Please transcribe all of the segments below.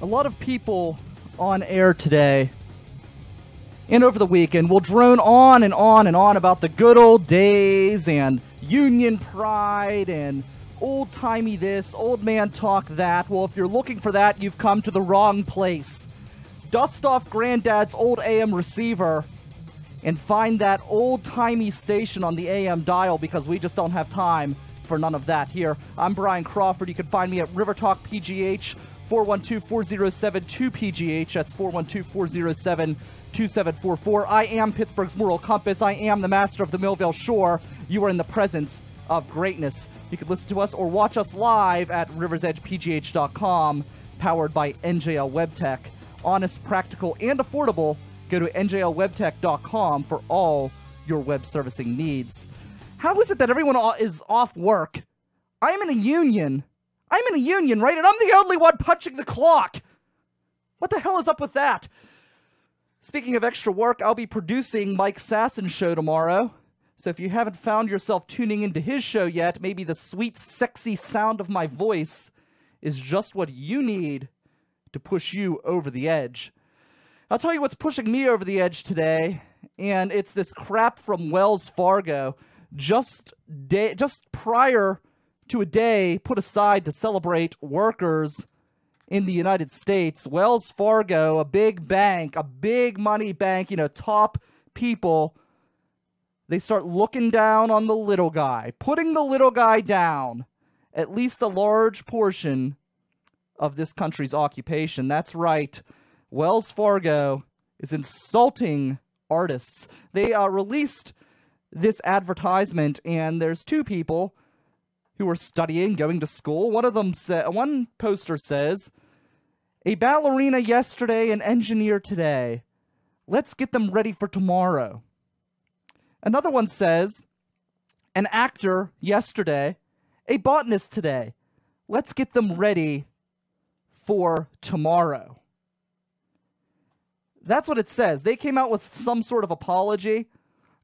lot of people on air today and over the weekend will drone on and on and on about the good old days and Union pride and old-timey this, old man talk that. Well, if you're looking for that, you've come to the wrong place. Dust off Granddad's old AM receiver and find that old-timey station on the AM dial, because we just don't have time for none of that here. I'm Brian Crawford. You can find me at River Talk PGH, 412-407-2PGH. That's 412-407-2744. I am Pittsburgh's moral compass. I am the master of the Millvale Shore. You are in the presence of greatness. You can listen to us or watch us live at riversedgepgh.com, powered by NJL WebTech. Honest, practical, and affordable. Go to njlwebtech.com for all your web servicing needs. How is it that everyone is off work? I'm in a union. I'm in a union, right? And I'm the only one punching the clock. What the hell is up with that? Speaking of extra work, I'll be producing Mike Sassen's show tomorrow. So if you haven't found yourself tuning into his show yet, maybe the sweet, sexy sound of my voice is just what you need to push you over the edge. I'll tell you what's pushing me over the edge today, and it's this crap from Wells Fargo. Just prior to a day put aside to celebrate workers in the United States, Wells Fargo, a big bank, a big money bank, top people, they start looking down on the little guy, putting the little guy down, at least a large portion of this country's occupation. That's right. Wells Fargo is insulting artists. They released this advertisement, and there's two people who are studying, going to school. One poster says, "A ballerina yesterday, an engineer today. Let's get them ready for tomorrow." Another one says, "An actor yesterday, a botanist today. Let's get them ready for tomorrow." That's what it says. They came out with some sort of apology,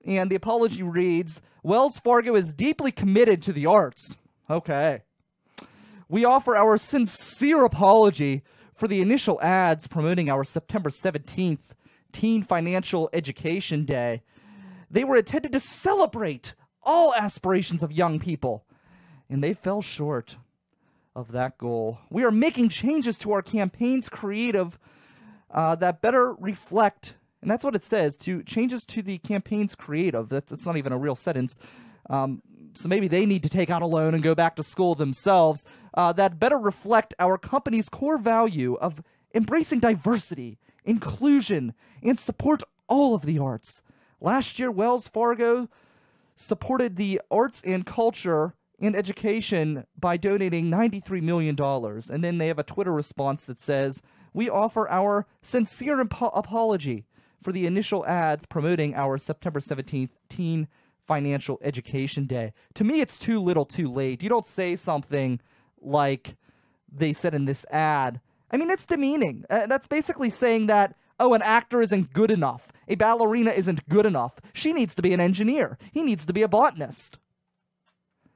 and the apology reads, "Wells Fargo is deeply committed to the arts." Okay. "We offer our sincere apology for the initial ads promoting our September 17th Teen Financial Education Day. They were intended to celebrate all aspirations of young people, and they fell short of that goal. We are making changes to our campaign's creative that better reflect," and that's what it says, to changes to the campaign's creative. That's not even a real sentence. So maybe they need to take out a loan and go back to school themselves. That better reflect our company's core value of embracing diversity, inclusion, and support all of the arts. Last year, Wells Fargo supported the arts and culture and education by donating $93 million. And then they have a Twitter response that says, "We offer our sincere apology for the initial ads promoting our September 17th Teen Financial Education Day." To me, it's too little too late. You don't say something like they said in this ad. I mean, it's demeaning. That's basically saying that, oh, an actor isn't good enough. A ballerina isn't good enough. She needs to be an engineer. He needs to be a botanist.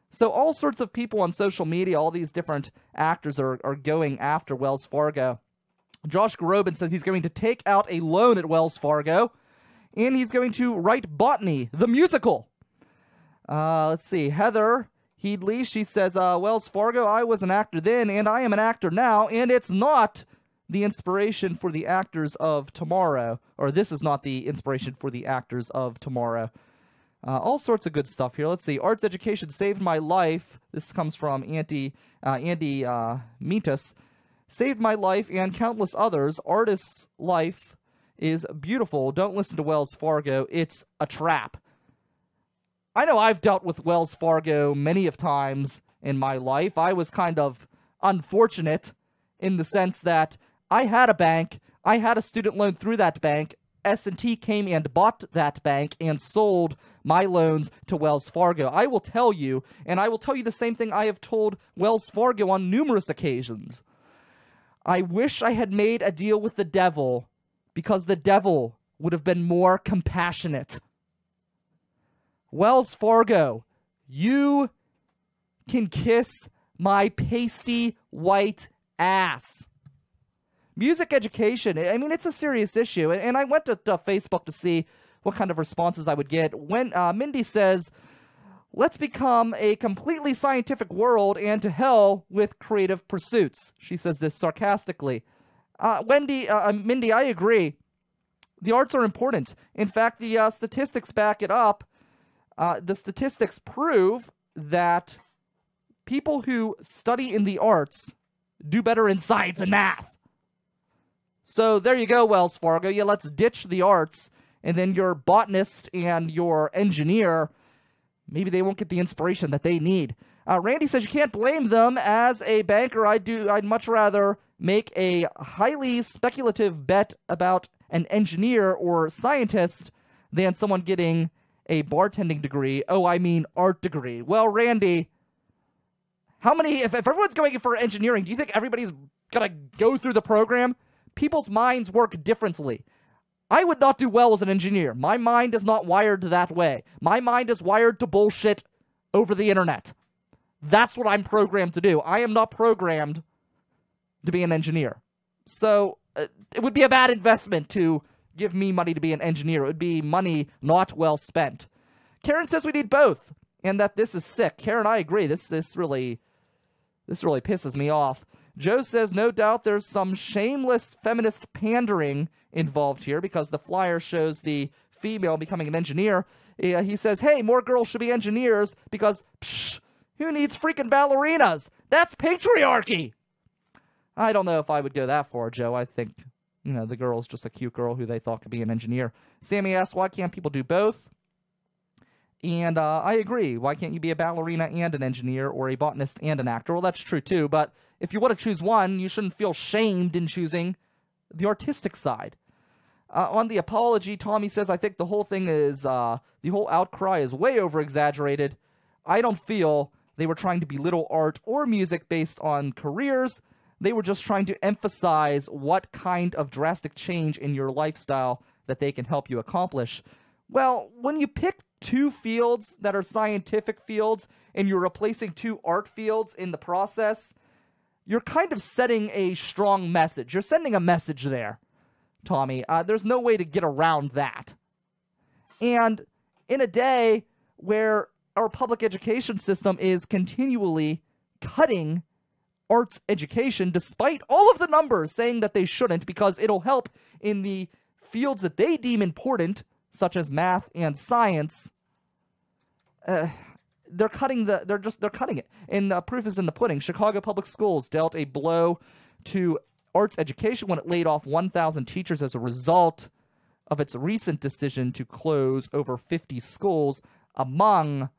So all sorts of people on social media, all these different actors are going after Wells Fargo. Josh Groban says he's going to take out a loan at Wells Fargo, and he's going to write Botany, the musical. Let's see. Heather Headley, she says, "Wells Fargo, I was an actor then, and I am an actor now, and it's not the inspiration for the actors of tomorrow." Or this is not the inspiration for the actors of tomorrow. All sorts of good stuff here. Let's see. "Arts education saved my life." This comes from Andy Mintus. "Saved my life and countless others. Artist's life is beautiful. Don't listen to Wells Fargo. It's a trap." I know I've dealt with Wells Fargo many of times in my life. I was kind of unfortunate in the sense that I had a bank. I had a student loan through that bank. S&T came and bought that bank and sold my loans to Wells Fargo. I will tell you, and I will tell you the same thing I have told Wells Fargo on numerous occasions. I wish I had made a deal with the devil, because the devil would have been more compassionate. Wells Fargo, you can kiss my pasty white ass. Music education, I mean, it's a serious issue. And I went to Facebook to see what kind of responses I would get. When Mindy says, let's become a completely scientific world and to hell with creative pursuits. She says this sarcastically. Mindy, I agree. The arts are important. In fact, the statistics back it up. The statistics prove that people who study in the arts do better in science and math. So there you go, Wells Fargo. Yeah, let's ditch the arts, and then your botanist and your engineer, maybe they won't get the inspiration that they need. Randy says you can't blame them. As a banker, I'd much rather make a highly speculative bet about an engineer or scientist than someone getting a bartending degree. Oh, I mean art degree. Well, Randy, how many, if everyone's going for engineering, do you think everybody's gonna go through the program? People's minds work differently. I would not do well as an engineer. My mind is not wired that way. My mind is wired to bullshit over the internet. That's what I'm programmed to do. I am not programmed to be an engineer. So it would be a bad investment to give me money to be an engineer. It would be money not well spent. Karen says we need both, and that this is sick. Karen, I agree. This really pisses me off. Joe says no doubt there's some shameless feminist pandering involved here because the flyer shows the female becoming an engineer. He says, hey, more girls should be engineers because, who needs freaking ballerinas? That's patriarchy. I don't know if I would go that far, Joe. I think, the girl's just a cute girl who they thought could be an engineer. Sammy asks, why can't people do both? And I agree. Why can't you be a ballerina and an engineer, or a botanist and an actor? Well, that's true too, but if you want to choose one, you shouldn't feel shamed in choosing the artistic side. On the apology, Tommy says, I think the whole thing is, the whole outcry is way over-exaggerated. I don't feel they were trying to belittle art or music based on careers. They were just trying to emphasize what kind of drastic change in your lifestyle that they can help you accomplish. Well, when you pick two fields that are scientific fields and you're replacing two art fields in the process, you're kind of setting a strong message. You're sending a message there, Tommy. There's no way to get around that. And in a day where our public education system is continually cutting arts education, despite all of the numbers saying that they shouldn't because it'll help in the fields that they deem important, such as math and science, they're cutting it. And the proof is in the pudding. Chicago Public Schools dealt a blow to arts education when it laid off 1,000 teachers as a result of its recent decision to close over 50 schools. Among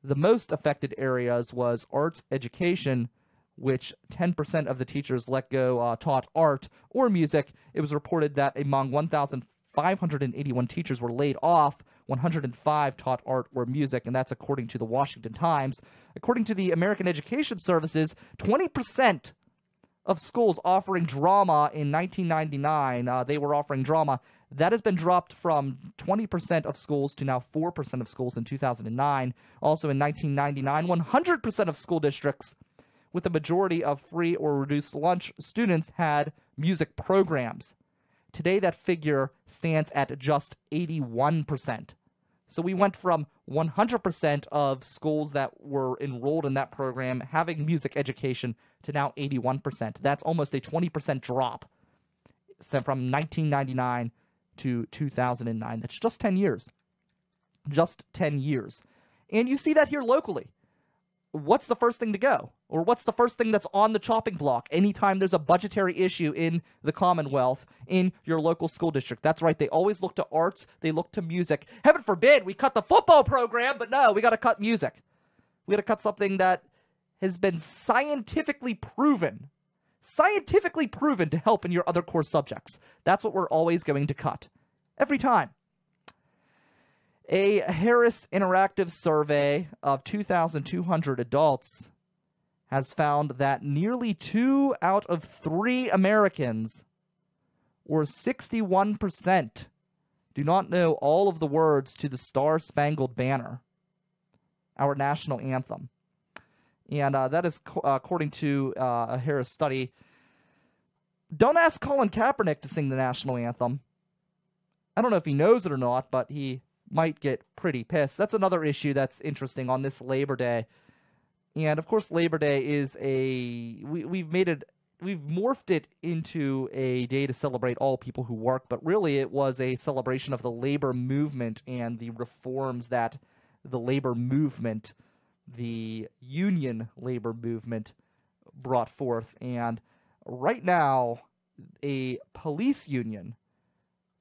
the most affected areas was arts education, which 10% of the teachers let go taught art or music. It was reported that among 1,581 teachers were laid off, 105 taught art or music, and that's according to the Washington Times. According to the American Education Services, 20% of schools offering drama in 1999, they were offering drama. That has been dropped from 20% of schools to now 4% of schools in 2009. Also in 1999, 100% of school districts with a majority of free or reduced lunch students had music programs. Today, that figure stands at just 81%. So we went from 100% of schools that were enrolled in that program having music education to now 81%. That's almost a 20% drop from 1999 to 2009. That's just 10 years. Just 10 years. And you see that here locally. What's the first thing to go? Or what's the first thing that's on the chopping block anytime there's a budgetary issue in the Commonwealth, in your local school district? That's right, they always look to arts, they look to music. Heaven forbid we cut the football program, but no, we got to cut music. We got to cut something that has been scientifically proven to help in your other core subjects. That's what we're always going to cut. Every time. A Harris Interactive survey of 2,200 adults has found that nearly 2 out of 3 Americans, or 61%, do not know all of the words to the Star-Spangled Banner, our national anthem. And that is according to a Harris study. Don't ask Colin Kaepernick to sing the national anthem. I don't know if he knows it or not, but he might get pretty pissed. That's another issue that's interesting on this Labor Day. And of course, Labor Day is we've morphed it into a day to celebrate all people who work, but really it was a celebration of the labor movement and the reforms that the labor movement, the union labor movement, brought forth. And right now, a police union,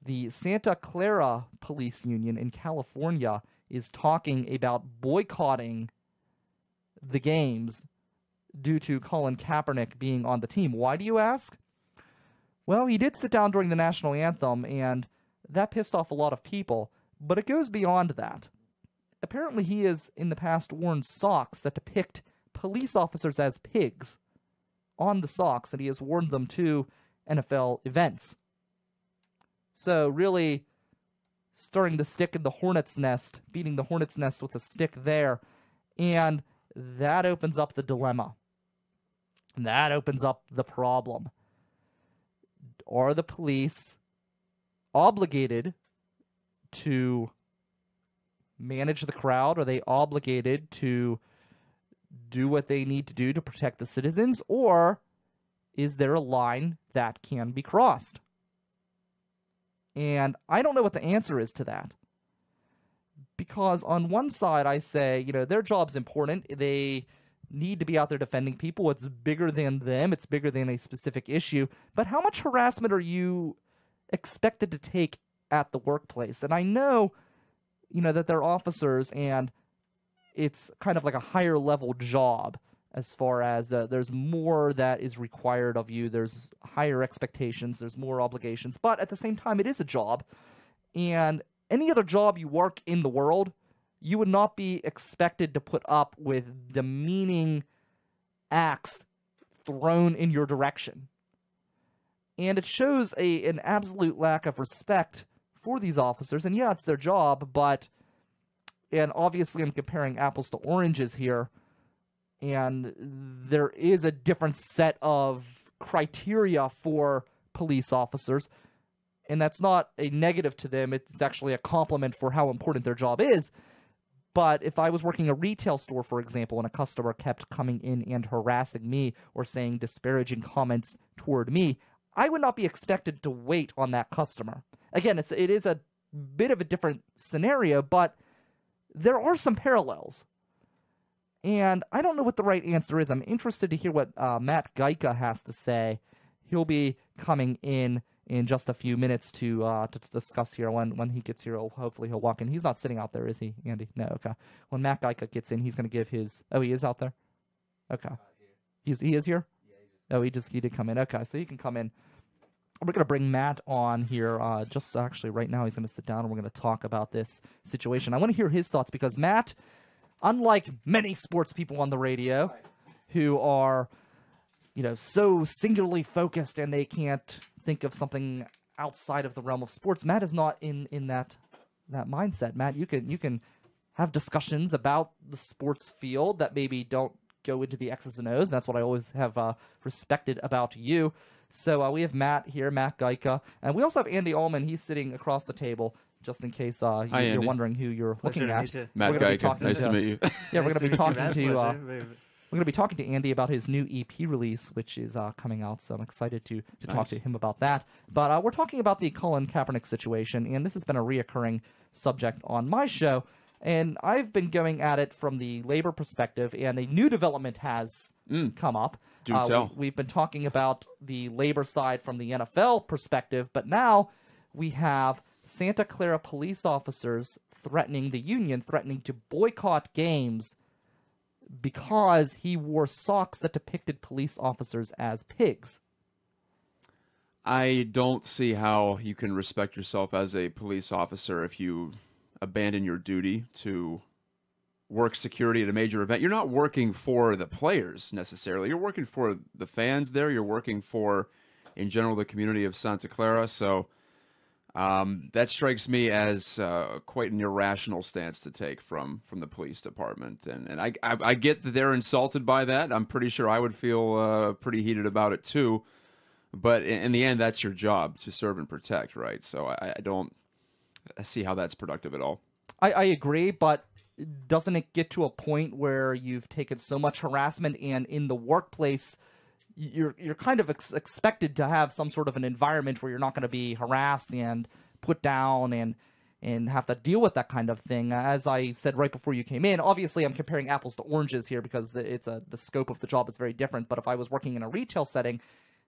the Santa Clara Police Union in California, is talking about boycotting the games due to Colin Kaepernick being on the team. Why do you ask? Well, he did sit down during the national anthem, and that pissed off a lot of people, but it goes beyond that. Apparently, he has in the past worn socks that depict police officers as pigs on the socks, and he has worn them to NFL events. So really stirring the stick in the hornet's nest, beating the hornet's nest with a stick there, and that opens up the dilemma. That opens up the problem. Are the police obligated to manage the crowd? Are they obligated to do what they need to do to protect the citizens? Or is there a line that can be crossed? And I don't know what the answer is to that. Because on one side, I say, their job's important. They need to be out there defending people. It's bigger than them. It's bigger than a specific issue. But how much harassment are you expected to take at the workplace? And I know, that they're officers and it's kind of like a higher level job as far as there's more that is required of you. There's higher expectations. There's more obligations. But at the same time, it is a job. And any other job you work in the world, you would not be expected to put up with demeaning acts thrown in your direction. And it shows an absolute lack of respect for these officers. And yeah, it's their job, and obviously I'm comparing apples to oranges here, and there is a different set of criteria for police officers, and that's not a negative to them. It's actually a compliment for how important their job is. But if I was working a retail store, for example, and a customer kept coming in and harassing me or saying disparaging comments toward me, I would not be expected to wait on that customer. Again, it is a bit of a different scenario, but there are some parallels. And I don't know what the right answer is. I'm interested to hear what Matt Gajka has to say. He'll be coming in just a few minutes to discuss here. When he gets here, hopefully he'll walk in. He's not sitting out there, is he, Andy? No, okay. When Matt Gajka gets in, he's going to give his... Oh, he is out there? Okay. He is here? Yeah, he did come in. Okay, so he can come in. We're going to bring Matt on here. Just actually right now, he's going to sit down and we're going to talk about this situation. I want to hear his thoughts because Matt, unlike many sports people on the radio who are, so singularly focused and they can't think of something outside of the realm of sports, Matt is not in that mindset. Matt, you can have discussions about the sports field that maybe don't go into the X's and O's. That's what I always have respected about you. So we have Matt here, Matt Gajka, and we also have Andy Ullman. He's sitting across the table, just in case you're wondering who you're looking at. Matt Gajka, nice to meet you. Yeah, we're going to be talking to we're going to be talking to Andy about his new EP release, which is coming out. So I'm excited to talk to him about that. But we're talking about the Colin Kaepernick situation, and this has been a reoccurring subject on my show. And I've been going at it from the labor perspective, and a new development has come up. Do tell. We've been talking about the labor side from the NFL perspective, but now we have Santa Clara police officers threatening the union, threatening to boycott games because he wore socks that depicted police officers as pigs. I don't see how you can respect yourself as a police officer if you abandon your duty to work security at a major event. You're not working for the players necessarily. You're working for the fans there. You're working for, in general, the community of Santa Clara. So that strikes me as quite an irrational stance to take from the police department. And I get that they're insulted by that. I'm pretty sure I would feel pretty heated about it too. But in the end, that's your job, to serve and protect, right? So I don't see how that's productive at all. I agree, but doesn't it get to a point where you've taken so much harassment, and in the workplace you're kind of expected to have some sort of an environment where you're not going to be harassed and put down and have to deal with that kind of thing? As I said right before you came in, obviously I'm comparing apples to oranges here because the scope of the job is very different. But if I was working in a retail setting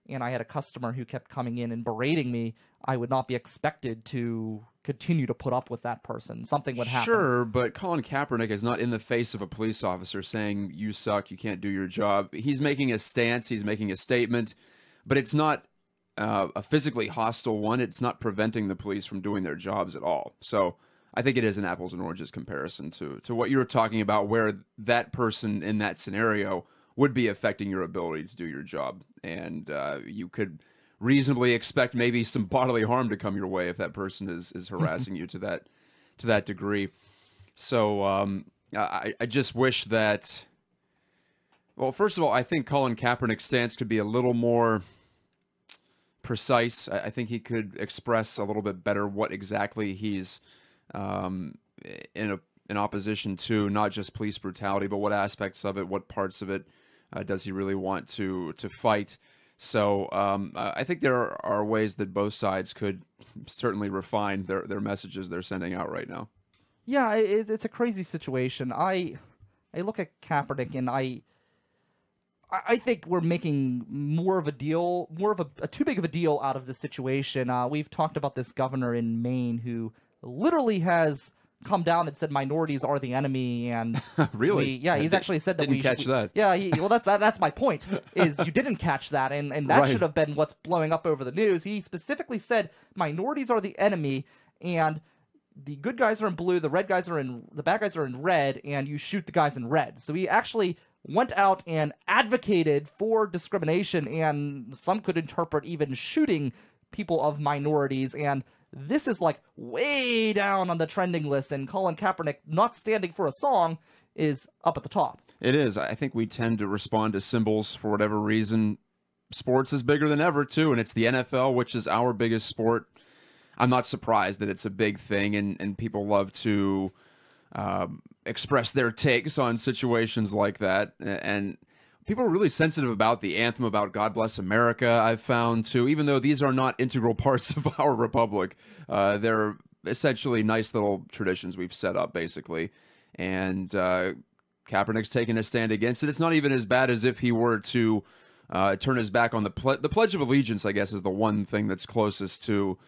and I had a customer who kept coming in and berating me, I would not be expected to continue to put up with that person. Something would happen. Sure, but Colin Kaepernick is not in the face of a police officer saying, you suck, you can't do your job. He's making a stance, he's making a statement, but it's not a physically hostile one. It's not preventing the police from doing their jobs at all. So I think it is an apples and oranges comparison to what you were talking about, where that person in that scenario would be affecting your ability to do your job. And you could reasonably expect maybe some bodily harm to come your way if that person is harassing you to that degree. So I just wish that, well, first of all, I think Colin Kaepernick's stance could be a little more precise. I think he could express a little bit better what exactly he's in opposition to, not just police brutality, but what aspects of it, what parts of it does he really want to fight. So I think there are ways that both sides could certainly refine their messages they're sending out right now. Yeah, it's a crazy situation. I look at Kaepernick and I think we're making more of a too big of a deal out of this situation. We've talked about this governor in Maine who literally has come down and said minorities are the enemy, and really, he's actually said that didn't catch that. Yeah, well, that's my point. Is you didn't catch that, and that Right. should have been what's blowing up over the news. He specifically said minorities are the enemy, and the good guys are in blue, the bad guys are in red, and you shoot the guys in red. So he actually went out and advocated for discrimination, and some could interpret even shooting people of minorities. And this is like way down on the trending list, and Colin Kaepernick not standing for a song is up at the top. It is. I think we tend to respond to symbols for whatever reason. Sports is bigger than ever, too, and it's the NFL, which is our biggest sport. I'm not surprised that it's a big thing, and people love to express their takes on situations like that. And people are really sensitive about the anthem, about God Bless America, I've found, too, even though these are not integral parts of our republic. They're essentially nice little traditions we've set up, basically. And Kaepernick's taking a stand against it. It's not even as bad as if he were to turn his back on the Pledge of Allegiance, I guess, is the one thing that's closest to,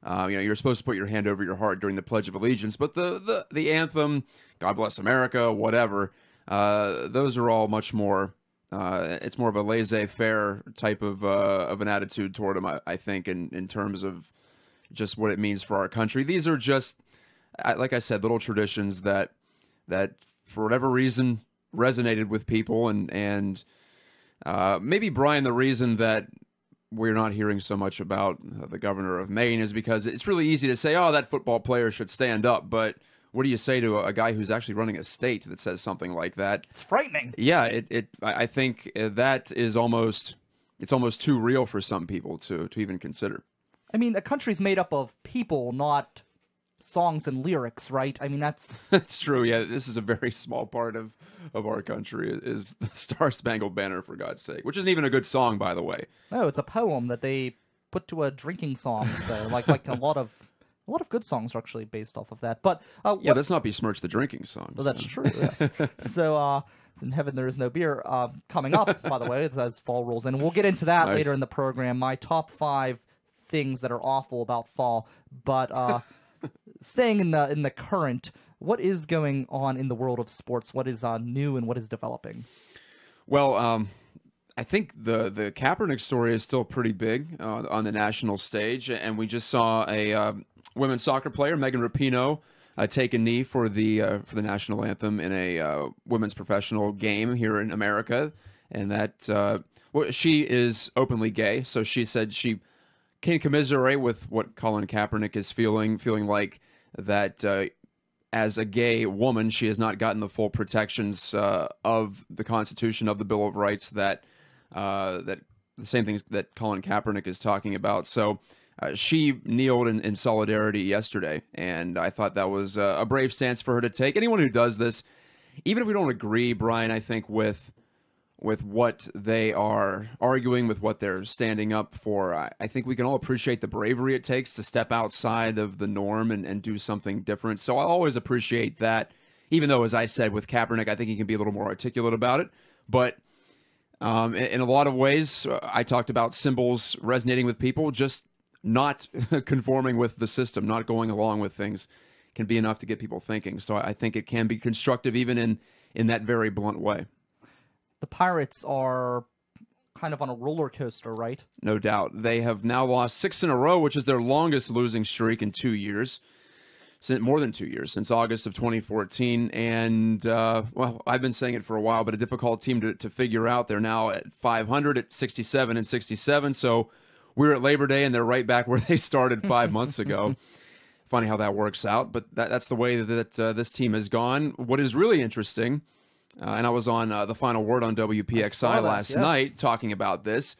you're supposed to put your hand over your heart during the Pledge of Allegiance. But the anthem, God Bless America, whatever, those are all much more... it's more of a laissez-faire type of an attitude toward him, I think, in terms of just what it means for our country. These are just, like I said, little traditions that for whatever reason resonated with people, and maybe, Brian, the reason that we're not hearing so much about the governor of Maine is because it's really easy to say, oh, that football player should stand up, but what do you say to a guy who's actually running a state that says something like that? It's frightening. Yeah, I think that is almost too real for some people to even consider. I mean, a country's made up of people, not songs and lyrics, right? I mean, that's... That's true, yeah. This is a very small part of our country, is the Star-Spangled Banner, for God's sake, which isn't even a good song, by the way. No, it's a poem that they put to a drinking song, so like a lot of good songs are actually based off of that. But yeah, let's not besmirch the drinking songs. Well, that's true, yes. So, in Heaven There Is No Beer, coming up, by the way, as fall rolls in. We'll get into that Nice. later in the program. My top 5 things that are awful about fall. But staying in the current, what is going on in the world of sports? What is new and what is developing? Well, I think the Kaepernick story is still pretty big on the national stage, and we just saw a women's soccer player, Megan Rapinoe, take a knee for the national anthem in a women's professional game here in America, and that she is openly gay, so she said she can commiserate with what Colin Kaepernick is feeling like that. As a gay woman, she has not gotten the full protections of the Constitution, of the Bill of Rights that the same things that Colin Kaepernick is talking about. So she kneeled in solidarity yesterday, and I thought that was a brave stance for her to take. Anyone who does this, even if we don't agree, Brian, I think with what they are arguing, with what they're standing up for, I think we can all appreciate the bravery it takes to step outside of the norm and do something different. So I always appreciate that, even though, as I said, with Kaepernick, I think he can be a little more articulate about it. But in a lot of ways, I talked about symbols resonating with people, just not conforming with the system, not going along with things can be enough to get people thinking. So I think it can be constructive even in that very blunt way. The Pirates are kind of on a roller coaster, right? No doubt. They have now lost 6 in a row, which is their longest losing streak in 2 years. More than 2 years, since August of 2014. And, well, I've been saying it for a while, but a difficult team to figure out. They're now at 500 at 67 and 67. So we're at Labor Day, and they're right back where they started 5 months ago. Funny how that works out, but that's the way that this team has gone. What is really interesting, and I was on The Final Word on WPXI last night talking about this,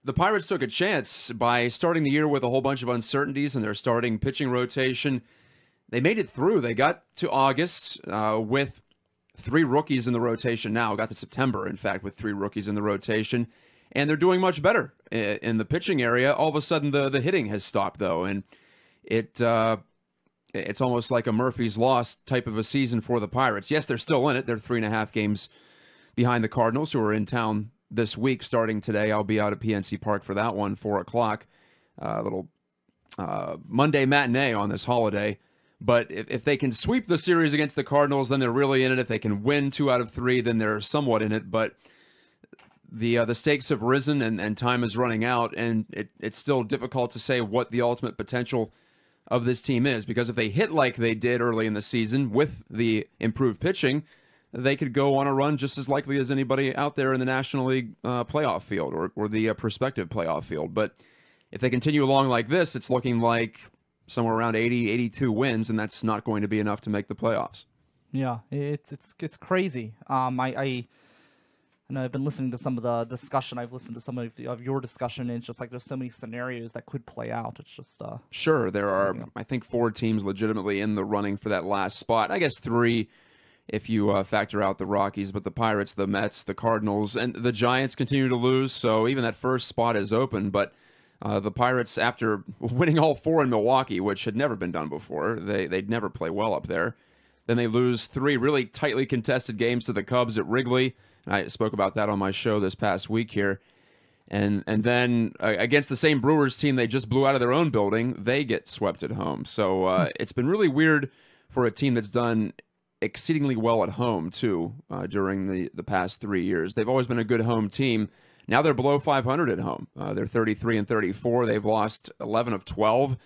the Pirates took a chance by starting the year with a whole bunch of uncertainties in their starting pitching rotation. They made it through. They got to August with 3 rookies in the rotation now. Got to September, in fact, with 3 rookies in the rotation. And they're doing much better in the pitching area. All of a sudden, the hitting has stopped, though. And it's almost like a Murphy's Law type of a season for the Pirates. Yes, they're still in it. They're 3.5 games behind the Cardinals, who are in town this week starting today. I'll be out at PNC Park for that one, 4 o'clock. Little Monday matinee on this holiday. But if they can sweep the series against the Cardinals, then they're really in it. If they can win 2 out of 3, then they're somewhat in it. But the stakes have risen and time is running out, and it's still difficult to say what the ultimate potential of this team is, because if they hit like they did early in the season with the improved pitching, they could go on a run just as likely as anybody out there in the National League playoff field or the prospective playoff field. But if they continue along like this, it's looking like somewhere around 80, 82 wins, and that's not going to be enough to make the playoffs. Yeah, it's crazy. I know I've been listening to some of the discussion. I've listened to some of your discussion, and it's just like there's so many scenarios that could play out. It's just sure, there are, I think, 4 teams legitimately in the running for that last spot. I guess 3 if you factor out the Rockies, but the Pirates, the Mets, the Cardinals, and the Giants continue to lose, so even that first spot is open. But the Pirates, after winning all 4 in Milwaukee, which had never been done before, they'd never play well up there. Then they lose 3 really tightly contested games to the Cubs at Wrigley. I spoke about that on my show this past week here. And then against the same Brewers team they just blew out of their own building, they get swept at home. So it's been really weird for a team that's done exceedingly well at home, too, during the past 3 years. They've always been a good home team. Now they're below 500 at home. They're 33 and 34. They've lost 11 of 12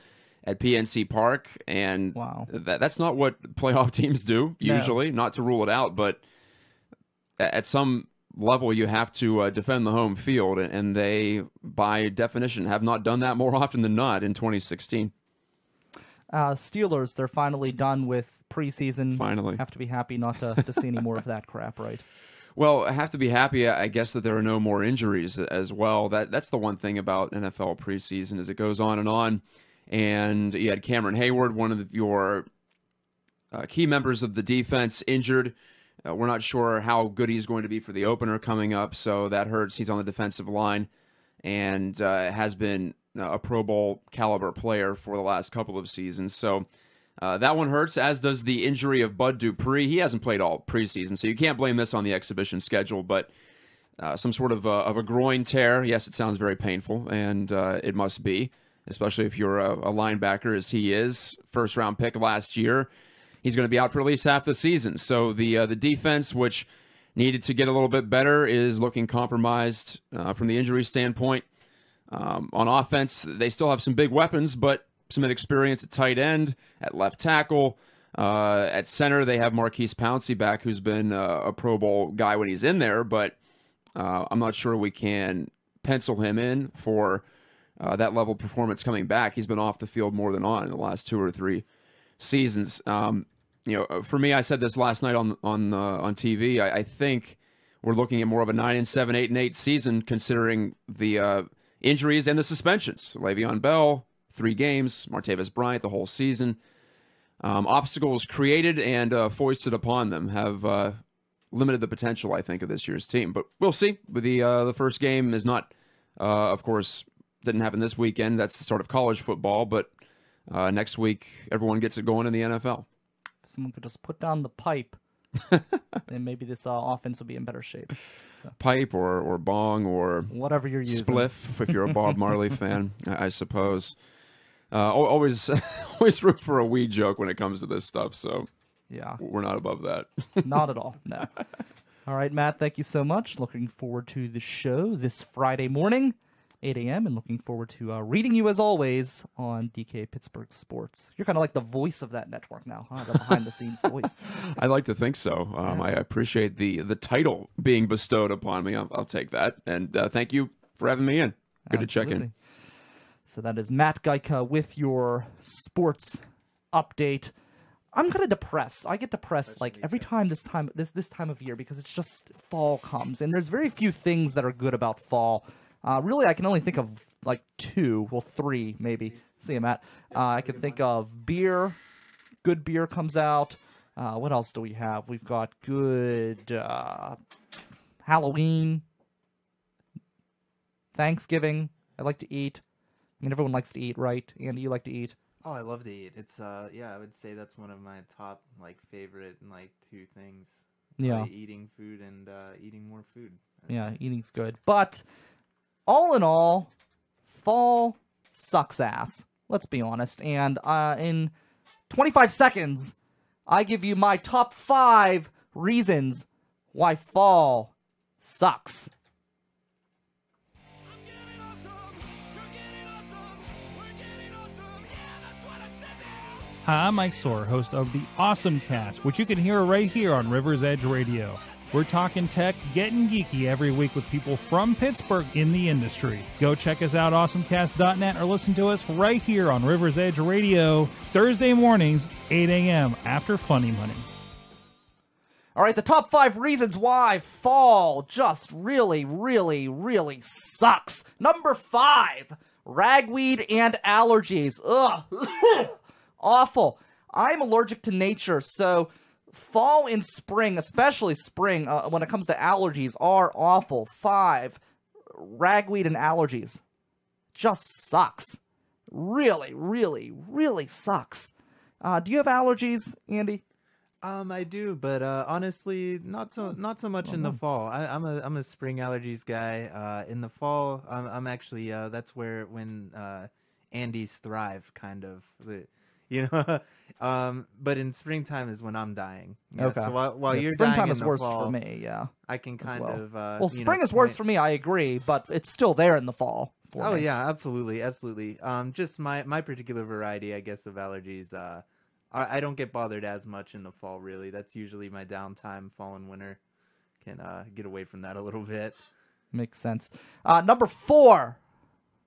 at PNC Park. And wow. That's not what playoff teams do, usually, not to rule it out, but at some level, you have to defend the home field, and they, by definition, have not done that more often than not in 2016. Steelers, they're finally done with preseason. Finally. Have to be happy not to see any more of that crap, right? Well, I have to be happy, I guess, that there are no more injuries as well. That's the one thing about NFL preseason is it goes on. And you had Cameron Hayward, one of your key members of the defense, injured. We're not sure how good he's going to be for the opener coming up, so that hurts. He's on the defensive line and has been a Pro Bowl caliber player for the last couple of seasons. So that one hurts, as does the injury of Bud Dupree. He hasn't played all preseason, so you can't blame this on the exhibition schedule, but some sort of a groin tear. Yes, it sounds very painful, and it must be, especially if you're a linebacker, as he is. First-round pick last year. He's going to be out for at least half the season. So the defense, which needed to get a little bit better, is looking compromised from the injury standpoint. On offense, they still have some big weapons, but some inexperience at tight end, at left tackle. At center, they have Marquise Pouncey back, who's been a Pro Bowl guy when he's in there, but I'm not sure we can pencil him in for that level of performance coming back. He's been off the field more than on in the last 2 or 3 seasons. For me, I said this last night on TV. I think we're looking at more of a 9-7, 8-8 season, considering the injuries and the suspensions. Le'Veon Bell, 3 games. Martavis Bryant, the whole season. Obstacles created and foisted upon them have limited the potential, I think, of this year's team. But we'll see. The first game is not, of course, didn't happen this weekend. That's the start of college football. But next week, everyone gets it going in the NFL. Someone could just put down the pipe, and maybe this offense will be in better shape. Pipe or bong or whatever you're using. Spliff, if you're a Bob Marley fan, I suppose. Always root for a weed joke when it comes to this stuff. So yeah, we're not above that. Not at all. No. All right, Matt. Thank you so much. Looking forward to the show this Friday morning, 8 a.m. and looking forward to reading you as always on DK Pittsburgh Sports. You're kind of like the voice of that network now, huh? The behind-the-scenes voice. I like to think so. I appreciate the title being bestowed upon me. I'll take that. And thank you for having me in. Good to check in. So that is Matt Geica with your sports update. I'm kind of depressed. I get depressed like every time this time of year because it's just fall comes, and there's very few things that are good about fall. Really, I can only think of like 2, well 3 maybe. See you, Matt. I can think of beer. Good beer comes out. What else do we have? We've got good Halloween, Thanksgiving. I like to eat. I mean, everyone likes to eat, right? Andy, you like to eat? Oh, I love to eat. It's yeah, I would say that's one of my top favorite 2 things. Yeah, eating food and eating more food. Yeah, eating's good. But all in all, fall sucks ass. Let's be honest. And in 25 seconds, I give you my top 5 reasons why fall sucks. Hi, I'm Mike Storer, host of the Awesome Cast, which you can hear right here on River's Edge Radio. We're talking tech, getting geeky every week with people from Pittsburgh in the industry. Go check us out, awesomecast.net, or listen to us right here on River's Edge Radio, Thursday mornings, 8 a.m. after Funny Money. All right, the top 5 reasons why fall just really, really, really sucks. Number 5, ragweed and allergies. Ugh. Awful. I'm allergic to nature, so fall and spring, especially spring, when it comes to allergies, are awful. 5, ragweed and allergies. Just sucks. Really, really, really sucks. Do you have allergies, Andy? I do, but honestly, not so much in the fall. I'm a spring allergies guy. In the fall, I'm actually that's when Andy's thrive, kind of. But in springtime is when I'm dying. Yeah, okay. So while you're springtime dying is in the worse fall, for me. Yeah. I can kind of. Well, spring is worse for me. I agree, but it's still there in the fall. For me. Yeah, absolutely. Just my particular variety, I guess, of allergies. I don't get bothered as much in the fall. Really, that's usually my downtime. Fall and winter can get away from that a little bit. Makes sense. Number 4.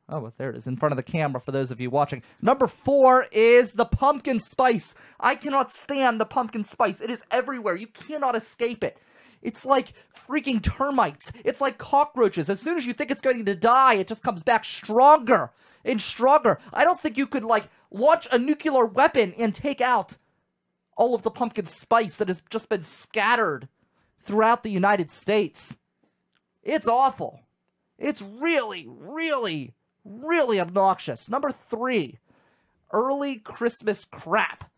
Oh, well, there it is in front of the camera for those of you watching. Number 4 is the pumpkin spice. I cannot stand the pumpkin spice. It is everywhere. You cannot escape it. It's like freaking termites. It's like cockroaches. As soon as you think it's going to die, it just comes back stronger and stronger. I don't think you could, launch a nuclear weapon and take out all of the pumpkin spice that has just been scattered throughout the United States. It's awful. It's really, really, really obnoxious. Number 3, early Christmas crap.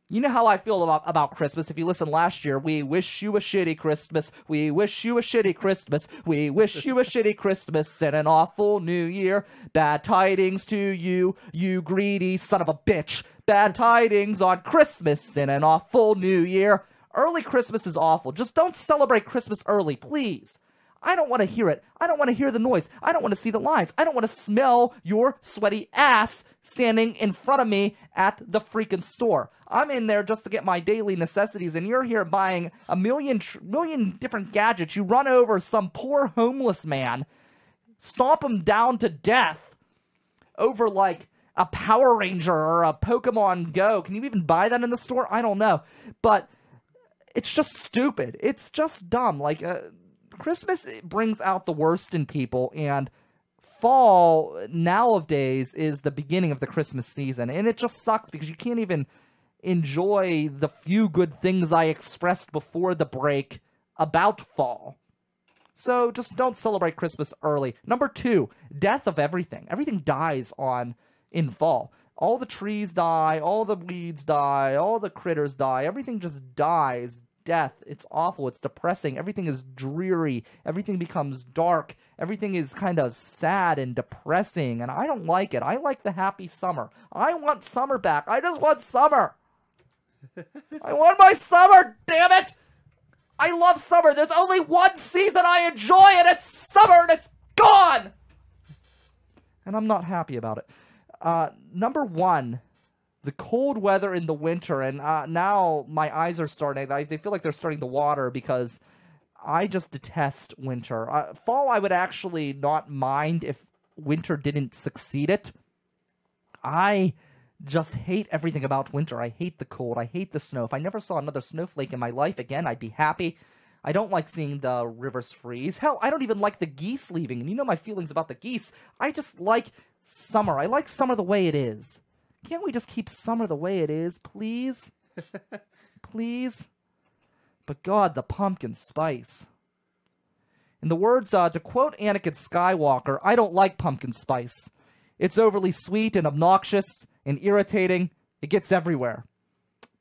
You know how I feel about Christmas. If you listened last year, we wish you a shitty Christmas. We wish you a shitty Christmas. We wish you a shitty Christmas and an awful new year. Bad tidings to you, you greedy son of a bitch. Bad tidings on Christmas and an awful new year. Early Christmas is awful. Just don't celebrate Christmas early, please. I don't want to hear it. I don't want to hear the noise. I don't want to see the lines. I don't want to smell your sweaty ass standing in front of me at the freaking store. I'm in there just to get my daily necessities, and you're here buying a million different gadgets. You run over some poor homeless man, stomp him down to death over a Power Ranger or a Pokemon Go. Can you even buy that in the store? I don't know. But it's just stupid. It's just dumb. Christmas brings out the worst in people, and fall nowadays is the beginning of the Christmas season, and it just sucks because you can't even enjoy the few good things I expressed before the break about fall. So just don't celebrate Christmas early. Number 2, death of everything. Everything dies in fall. All the trees die, all the weeds die, all the critters die. Everything just dies. Death. It's awful. It's depressing. Everything is dreary. Everything becomes dark. Everything is kind of sad and depressing, and I don't like it. I like the happy summer. I want summer back. I just want summer. I want my summer, damn it! I love summer. There's only one season I enjoy, and it's summer, and it's gone! And I'm not happy about it. Number 1, the cold weather in the winter, and now my eyes are starting, they feel like they're starting to water because I just detest winter. Fall, I would actually not mind if winter didn't succeed it. I just hate everything about winter. I hate the cold. I hate the snow. If I never saw another snowflake in my life again, I'd be happy. I don't like seeing the rivers freeze. Hell, I don't even like the geese leaving. And you know my feelings about the geese. I just like summer. I like summer the way it is. Can't we just keep summer the way it is, please? Please? But God, the pumpkin spice. In the words, to quote Anakin Skywalker, I don't like pumpkin spice. It's overly sweet and obnoxious and irritating. It gets everywhere.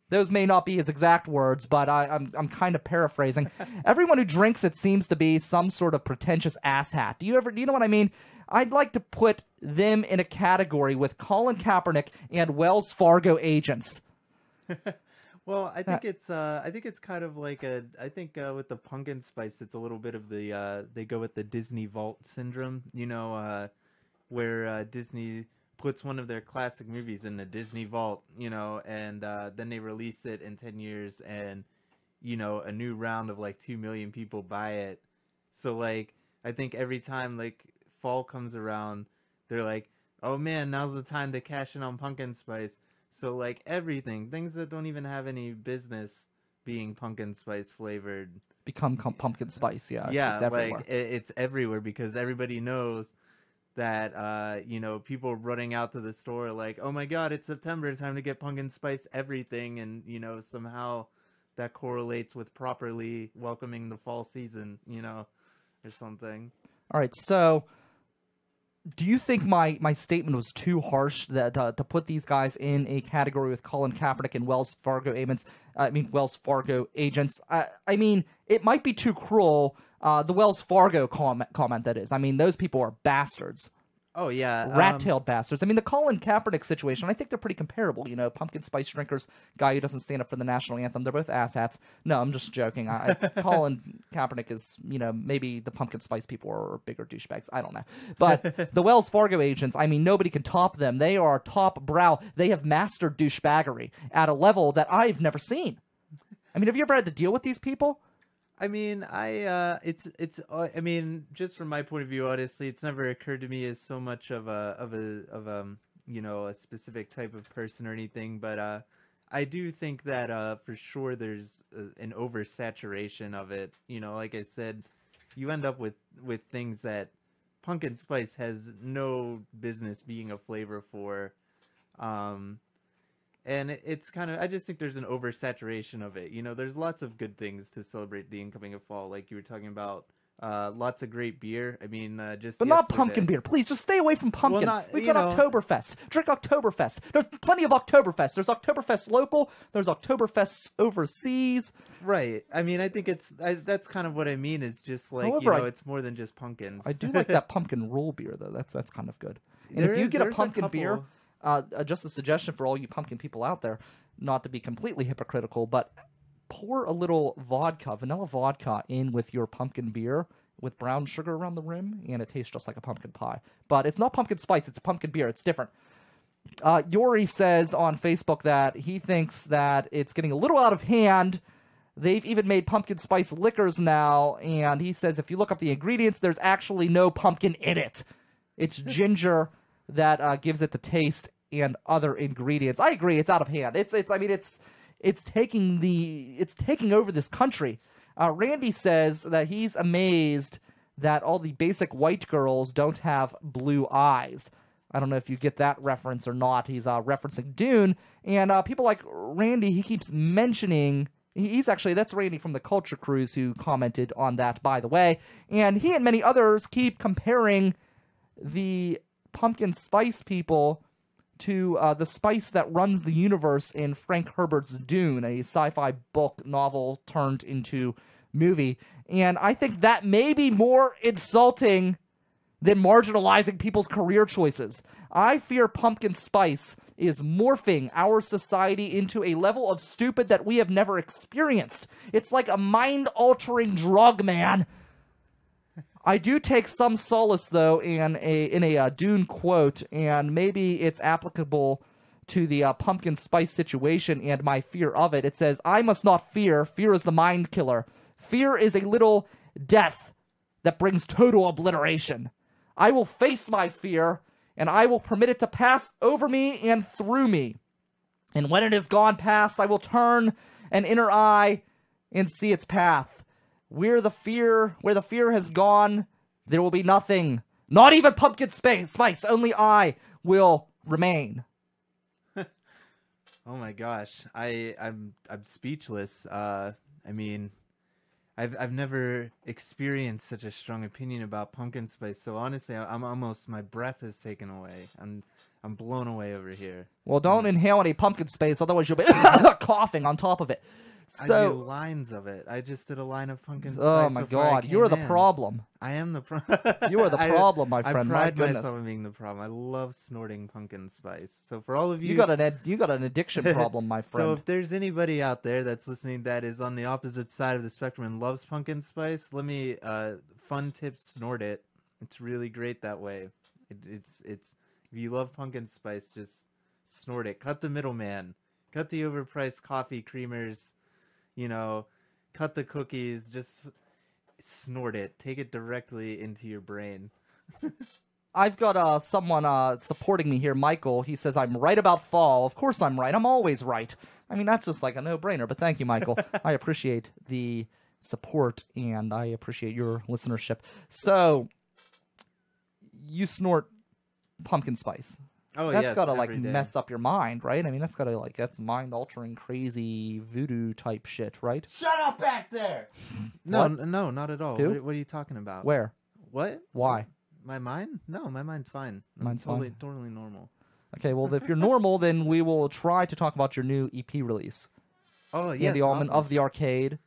Those may not be his exact words, but I'm kind of paraphrasing. Everyone who drinks it seems to be some sort of pretentious asshat. Do you know what I mean? I'd like to put them in a category with Colin Kaepernick and Wells Fargo agents. Well, I think it's kind of like with the pumpkin spice, it's a little bit of the they go with the Disney Vault syndrome, where Disney puts one of their classic movies in the Disney Vault, and then they release it in 10 years, and a new round of like 2 million people buy it. So like I think every time like fall comes around, they're like, oh man, now's the time to cash in on pumpkin spice. So like things that don't even have any business being pumpkin spice flavored become pumpkin spice. Yeah, it's everywhere. Like it's everywhere because everybody knows that people running out to the store like, oh my god, it's September, time to get pumpkin spice everything, and somehow that correlates with properly welcoming the fall season, or something. All right, so do you think my statement was too harsh that to put these guys in a category with Colin Kaepernick and Wells Fargo agents? I mean, it might be too cruel. The Wells Fargo comment, that is. I mean, those people are bastards. Oh, yeah. Rat-tailed bastards. I mean, the Colin Kaepernick situation, I think they're pretty comparable. Pumpkin spice drinkers, guy who doesn't stand up for the national anthem. They're both asshats. No, I'm just joking. Colin Kaepernick is, maybe the pumpkin spice people are bigger douchebags. I don't know. But the Wells Fargo agents, I mean, nobody can top them. They are top brow. They have mastered douchebaggery at a level that I've never seen. I mean, have you ever had to deal with these people? I mean, just from my point of view, honestly, it's never occurred to me as so much of a specific type of person or anything. But I do think that for sure there's an oversaturation of it. Like I said, you end up with things that pumpkin spice has no business being a flavor for. And it's kind of, I just think there's an oversaturation of it. There's lots of good things to celebrate the incoming of fall, like you were talking about. Lots of great beer. I mean, but not pumpkin beer. Please, just stay away from pumpkin. We've got Oktoberfest. Drink Oktoberfest. There's plenty of Oktoberfest. There's Oktoberfest local. There's Oktoberfests overseas. Right. I mean, I think that's kind of what I mean. Is just like, however, it's more than just pumpkins. I do like that pumpkin roll beer though. That's kind of good. And if you get a pumpkin beer. Just a suggestion for all you pumpkin people out there, not to be completely hypocritical, but pour a little vanilla vodka in with your pumpkin beer with brown sugar around the rim, and it tastes just like a pumpkin pie. But it's not pumpkin spice, it's a pumpkin beer. It's different. Yori says on Facebook that he thinks that it's getting a little out of hand. They've even made pumpkin spice liquors now, and he says if you look up the ingredients, there's actually no pumpkin in it. It's ginger that gives it the taste and other ingredients. I agree, it's out of hand. It's taking over this country. Randy says that he's amazed that all the basic white girls don't have blue eyes. I don't know if you get that reference or not. He's referencing Dune. And people like Randy, he keeps mentioning... that's Randy from the Culture Cruise who commented on that, by the way. And he and many others keep comparing the pumpkin spice people to the spice that runs the universe in Frank Herbert's Dune, a sci-fi book novel turned into movie. And I think that may be more insulting than marginalizing people's career choices. I fear pumpkin spice is morphing our society into a level of stupid that we have never experienced. It's like a mind-altering drug, man. I do take some solace, though, in a Dune quote, and maybe it's applicable to the pumpkin spice situation and my fear of it. It says, I must not fear. Fear is the mind killer. Fear is a little death that brings total obliteration. I will face my fear, and I will permit it to pass over me and through me. And when it is gone past, I will turn an inner eye and see its path. Where the fear has gone, there will be nothing. Not even pumpkin spice. Only I will remain. Oh my gosh, I'm speechless. I mean, I've never experienced such a strong opinion about pumpkin spice. So honestly, I'm almost, my breath is taken away. I'm blown away over here. Well, don't inhale any pumpkin spice, otherwise you'll be coughing on top of it. I So, do lines of it. I just did a line of pumpkin spice. oh my before I God, you're the came in. problem. I am the problem. You are the problem, my friend. I My pride goodness. myself on being the problem. I love snorting pumpkin spice. So for all of you, You got an addiction problem, my friend. So if there's anybody out there that's listening that is on the opposite side of the spectrum and loves pumpkin spice, let me fun tip: snort it. It's really great that way. It's if you love pumpkin spice, just snort it. Cut the middleman. Cut the overpriced coffee creamers. You know, cut the cookies. Just snort it. Take it directly into your brain. I've got someone supporting me here, Michael. He says, I'm right about fall. Of course I'm right. I'm always right. I mean, that's just like a no-brainer, but thank you, Michael. I appreciate the support, and I appreciate your listenership. So, you snort pumpkin spice. Oh, That's yes, gotta, like, every day. mess up your mind, right? I mean, that's mind-altering, crazy voodoo type shit, right? Shut up back there! No, What? no, not at all. Who? What are you talking about? Where? What? Why? My mind? No, my mind's fine. I'm Mine's fine. totally normal. Okay, well, if you're normal, then we will try to talk about your new EP release. Oh, yes. Andy Allman awesome. of the Arcade,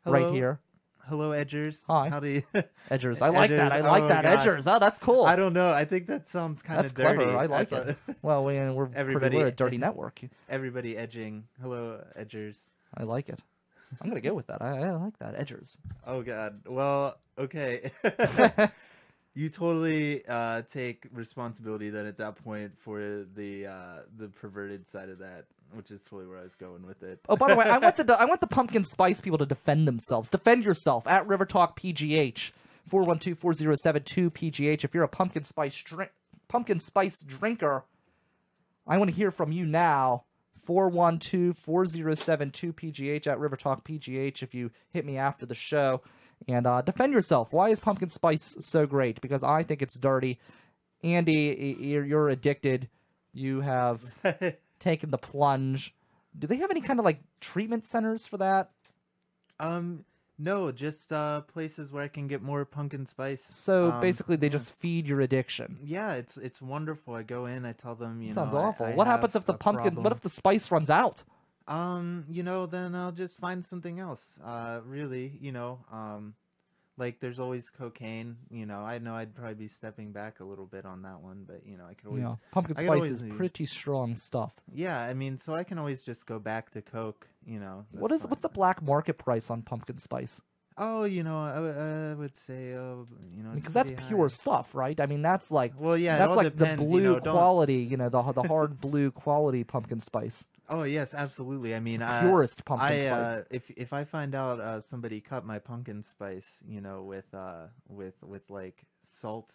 right Hello. here. Hello, Edgers. Hi. How do you... Edgers. I like that. Edgers, I like oh that. God. Edgers. Oh, that's cool. I don't know. I think that sounds kind That's of dirty. clever. I like thought- it. Well, we're Everybody- we're a dirty network. Everybody edging. Hello, Edgers. I like it. I'm gonna go with that. I like that. Edgers. Oh, God. Well, okay. You totally take responsibility then at that point for the perverted side of that, which is totally where I was going with it. Oh, by the way, I want the pumpkin spice people to defend themselves. Defend yourself at River Talk PGH 412-4072-PGH. If you're a pumpkin spice drinker, I want to hear from you now. 412-4072-PGH at River Talk PGH. If you hit me after the show. And defend yourself. Why is pumpkin spice so great? Because I think it's dirty. Andy, you're addicted. You have taken the plunge. Do they have any kind of like treatment centers for that? No, just places where I can get more pumpkin spice. So basically, they yeah. just feed your addiction. Yeah, it's wonderful. I go in, I tell them, you Sounds know, awful. I What have happens if the a pumpkin? problem. What if the spice runs out? You know, then I'll just find something else. Really, you know, like there's always cocaine. You know I'd probably be stepping back a little bit on that one, but you know, I could always. Yeah, pumpkin I could spice always is be- pretty strong stuff. Yeah, I mean, so I can always just go back to coke. You know. What's the black market price on pumpkin spice? Oh, you know, I would say, you know, it's Because that's pretty pure high. stuff, right? I mean, that's like Well, yeah, it that's all like depends, the you blue know, don't- quality, you know, the hard blue quality pumpkin spice, Oh yes, absolutely. I mean, purest pumpkin spice. If I find out somebody cut my pumpkin spice, you know, with like salt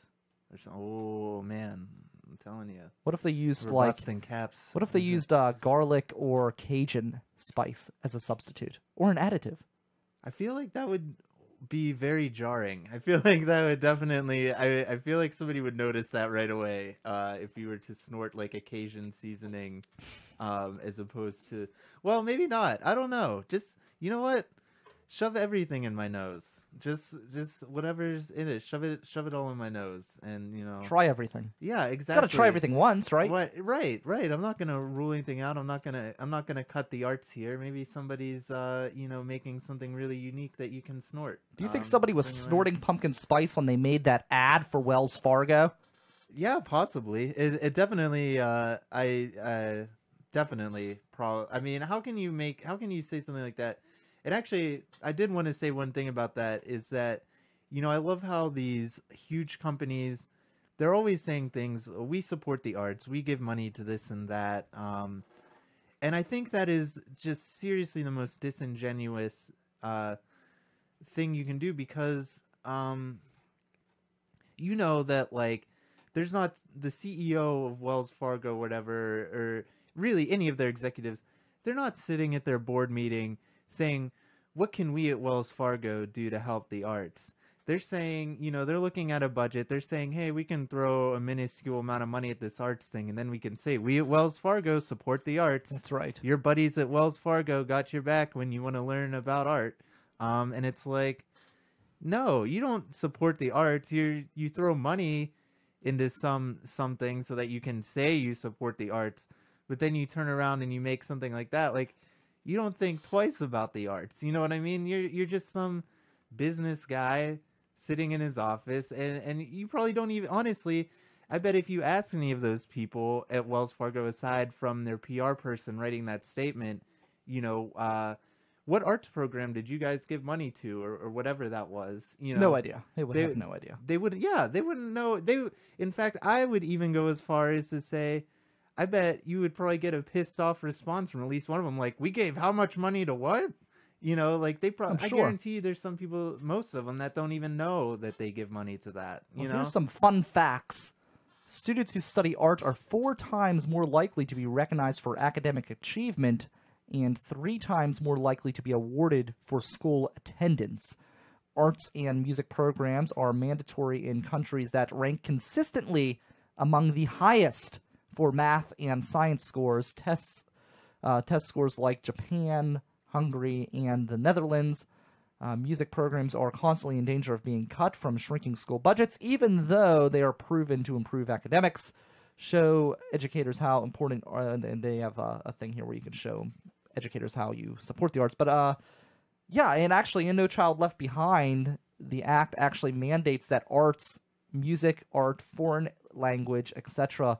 or something, oh man, I'm telling you, What if they used we're like busting caps. what if they used garlic or Cajun spice as a substitute or an additive? I feel like that would be very jarring. I feel like that would definitely. I feel like somebody would notice that right away if you were to snort like a Cajun seasoning, as opposed to. Well, maybe not. I don't know. Just you know what? Shove everything in my nose. Just whatever's in it. Shove it all in my nose, and Try everything. Yeah, exactly. Gotta try everything once, right? Right. I'm not gonna rule anything out. I'm not gonna cut the arts here. Maybe somebody's making something really unique that you can snort. Do you think somebody was bring it snorting pumpkin spice when they made that ad for Wells Fargo? Yeah, possibly. It definitely. I definitely. I mean, how can you say something like that? And actually, I did want to say one thing about that is that, I love how these huge companies, they're always saying things. We support the arts. We give money to this and that. And I think that is just seriously the most disingenuous thing you can do because, that like, there's not the CEO of Wells Fargo, whatever, or really any of their executives. They're not sitting at their board meeting saying, what can we at Wells Fargo do to help the arts? They're saying, they're looking at a budget. They're saying, hey, we can throw a minuscule amount of money at this arts thing. And then we can say, we at Wells Fargo support the arts. That's right. Your buddies at Wells Fargo got your back when you want to learn about art. And it's like, no, you don't support the arts. You throw money into something so that you can say you support the arts. But then you turn around and you make something like that. Like, you don't think twice about the arts. You know what I mean? You're just some business guy sitting in his office, and you probably don't even, honestly, I bet if you ask any of those people at Wells Fargo, aside from their PR person writing that statement, what arts program did you guys give money to, or whatever that was? No idea. They would have no idea. They wouldn't know. In fact, I would even go as far as to say, I bet you would probably get a pissed off response from at least one of them. Like, we gave how much money to what? Like they probably, I'm sure. I guarantee you there's some people, most of them, that don't even know that they give money to that. Here's some fun facts. Students who study art are 4 times more likely to be recognized for academic achievement and 3 times more likely to be awarded for school attendance. Arts and music programs are mandatory in countries that rank consistently among the highest for math and science scores. Test scores like Japan, Hungary, and the Netherlands. Music programs are constantly in danger of being cut from shrinking school budgets, even though they are proven to improve academics. Show educators how important, and they have a thing here where you can show educators how you support the arts. But yeah, and actually in No Child Left Behind, the act actually mandates that arts, music, art, foreign language, etc.,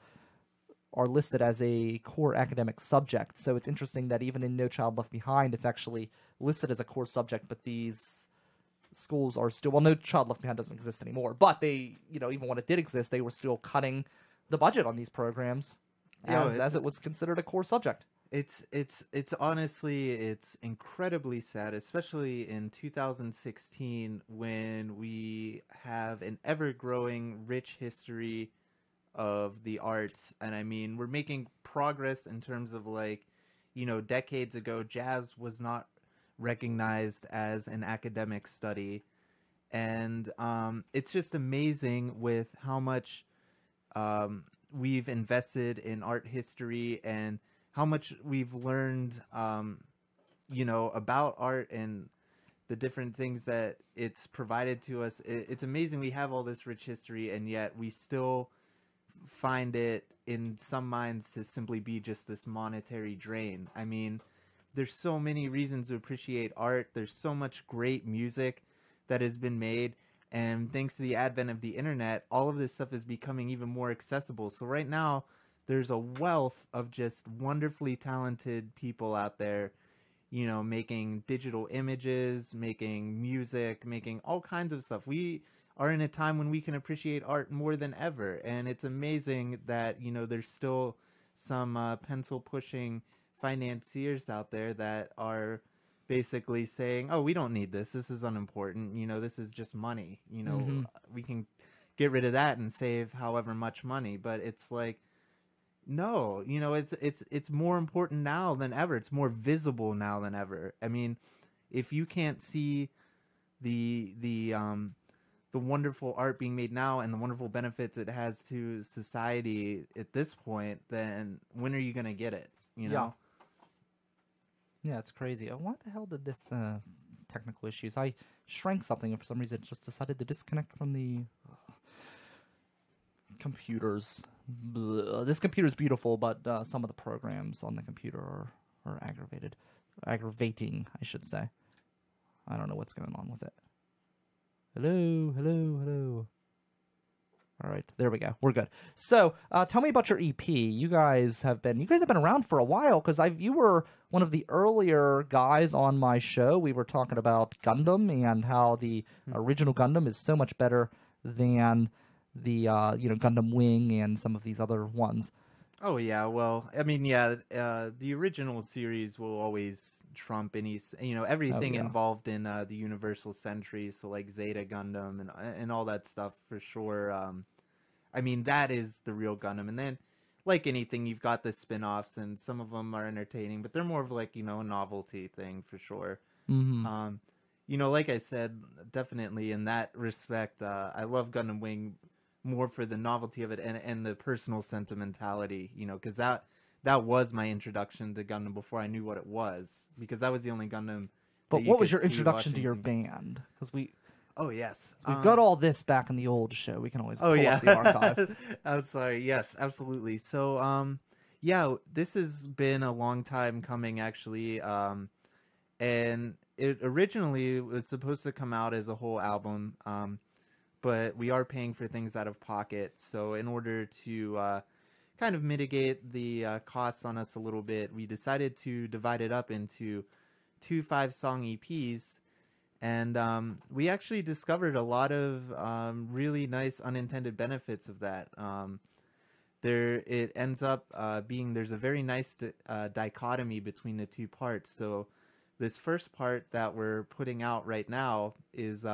are listed as a core academic subject. So it's interesting that even in No Child Left Behind, it's actually listed as a core subject, but these schools are still, well, No Child Left Behind doesn't exist anymore, but they, even when it did exist, they were still cutting the budget on these programs as it was considered a core subject. It's honestly, it's incredibly sad, especially in 2016 when we have an ever-growing rich history of the arts. And I mean, we're making progress in terms of decades ago, jazz was not recognized as an academic study. And it's just amazing with how much we've invested in art history and how much we've learned, about art and the different things that it's provided to us. It's amazing we have all this rich history, and yet we still find it in some minds to simply be just this monetary drain. I mean, there's so many reasons to appreciate art. There's so much great music that has been made, and thanks to the advent of the internet, all of this stuff is becoming even more accessible. So right now, there's a wealth of just wonderfully talented people out there, making digital images, making music, making all kinds of stuff. We are in a time when we can appreciate art more than ever. And it's amazing that, there's still some pencil-pushing financiers out there that are basically saying, oh, we don't need this. This is unimportant. This is just money. We can get rid of that and save however much money. But it's like, no, it's more important now than ever. It's more visible now than ever. I mean, if you can't see the wonderful art being made now and the wonderful benefits it has to society at this point, then when are you gonna get it? You know? Yeah, it's crazy. What the hell did this technical issues? I shrank something and for some reason it just decided to disconnect from the computers. Blah. This computer's beautiful, but some of the programs on the computer are aggravating, I should say. I don't know what's going on with it. Hello, hello, hello. All right, there we go. We're good. So, tell me about your EP. You guys have been around for a while because you were one of the earlier guys on my show. We were talking about Gundam and how the original Gundam is so much better than the Gundam Wing and some of these other ones. Oh yeah, well, I mean, yeah, the original series will always trump any, everything involved in the Universal Century, so like Zeta Gundam and all that stuff for sure. I mean, that is the real Gundam, and then like anything, you've got the spin-offs, and some of them are entertaining, but they're more of like a novelty thing for sure. Mm-hmm. Like I said, definitely in that respect, I love Gundam Wing more for the novelty of it and the personal sentimentality, because that was my introduction to Gundam before I knew what it was, because that was the only Gundam. But what was your introduction to your band? Because oh yes, we've got all this back in the old show. We can always pull yeah up the archive. I'm sorry. Yes, absolutely. So yeah, this has been a long time coming actually, and it originally was supposed to come out as a whole album. But we are paying for things out of pocket. So in order to kind of mitigate the costs on us a little bit, we decided to divide it up into 2 5-song EPs. And we actually discovered a lot of really nice unintended benefits of that. It ends up being, there's a very nice dichotomy between the 2 parts. So this first part that we're putting out right now is...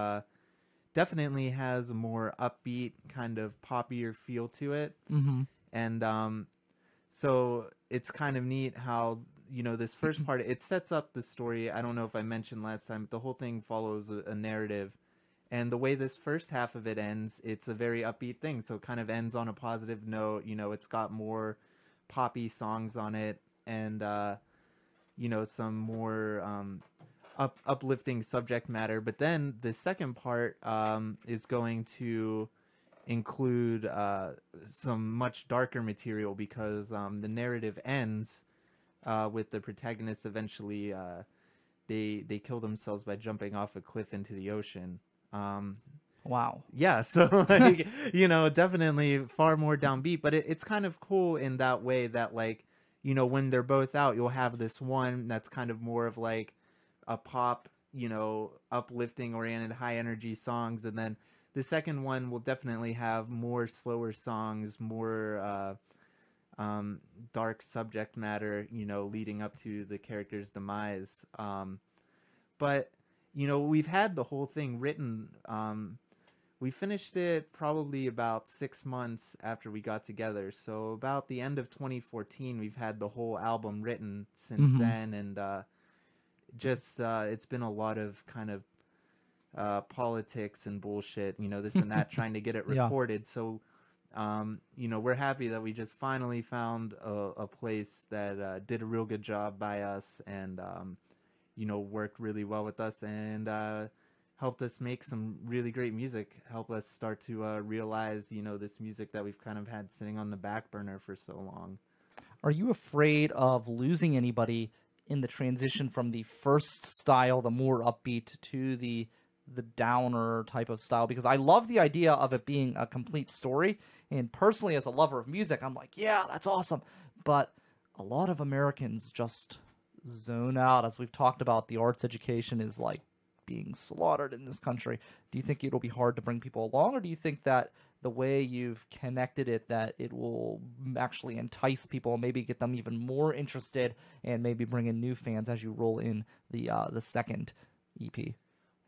definitely has a more upbeat kind of poppier feel to it. Mm-hmm. And so it's kind of neat how, this first part, it sets up the story. I don't know if I mentioned last time, but the whole thing follows a narrative. And the way this first half of it ends, it's a very upbeat thing. So it kind of ends on a positive note. It's got more poppy songs on it and, some more... uplifting subject matter, but then the second part is going to include some much darker material because the narrative ends with the protagonist eventually they kill themselves by jumping off a cliff into the ocean. Wow. Yeah, so like, definitely far more downbeat, but it's kind of cool in that way that like when they're both out, you'll have this one that's kind of more of like a pop, uplifting oriented high energy songs, and then the second one will definitely have more slower songs, more dark subject matter, leading up to the character's demise. But we've had the whole thing written. We finished it probably about 6 months after we got together, so about the end of 2014 we've had the whole album written since then. And it's been a lot of kind of politics and bullshit, this and that, trying to get it recorded. Yeah. So, we're happy that we just finally found a place that did a real good job by us and, worked really well with us and helped us make some really great music, help us start to realize, this music that we've kind of had sitting on the back burner for so long. Are you afraid of losing anybody in the transition from the first style, the more upbeat, to the downer type of style? Because I love the idea of it being a complete story, and personally as a lover of music, I'm like, yeah, that's awesome. But a lot of Americans just zone out. As we've talked about, the arts education is like being slaughtered in this country. Do you think it'll be hard to bring people along, or do you think that the way you've connected it, that it will actually entice people and maybe get them even more interested and maybe bring in new fans as you roll in the second EP?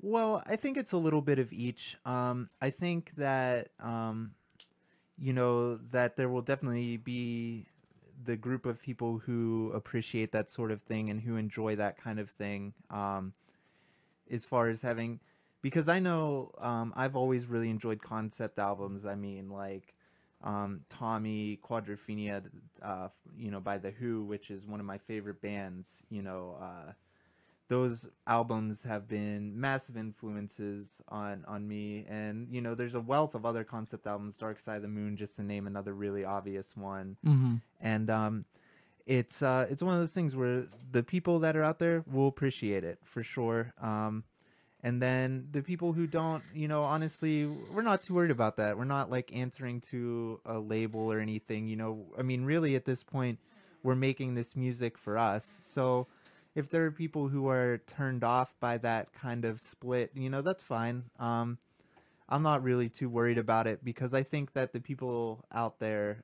Well, I think it's a little bit of each. I think that, that there will definitely be the group of people who appreciate that sort of thing and who enjoy that kind of thing. as far as having, because I know I've always really enjoyed concept albums. I mean, like Tommy Quadrophenia, by The Who, which is one of my favorite bands. Those albums have been massive influences on me, and there's a wealth of other concept albums, Dark Side of the Moon, just to name another really obvious one. And it's one of those things where the people that are out there will appreciate it for sure. And then the people who don't, honestly, we're not too worried about that. We're not like answering to a label or anything. I mean, really at this point, we're making this music for us. So if there are people who are turned off by that kind of split, that's fine. I'm not really too worried about it, because I think that the people out there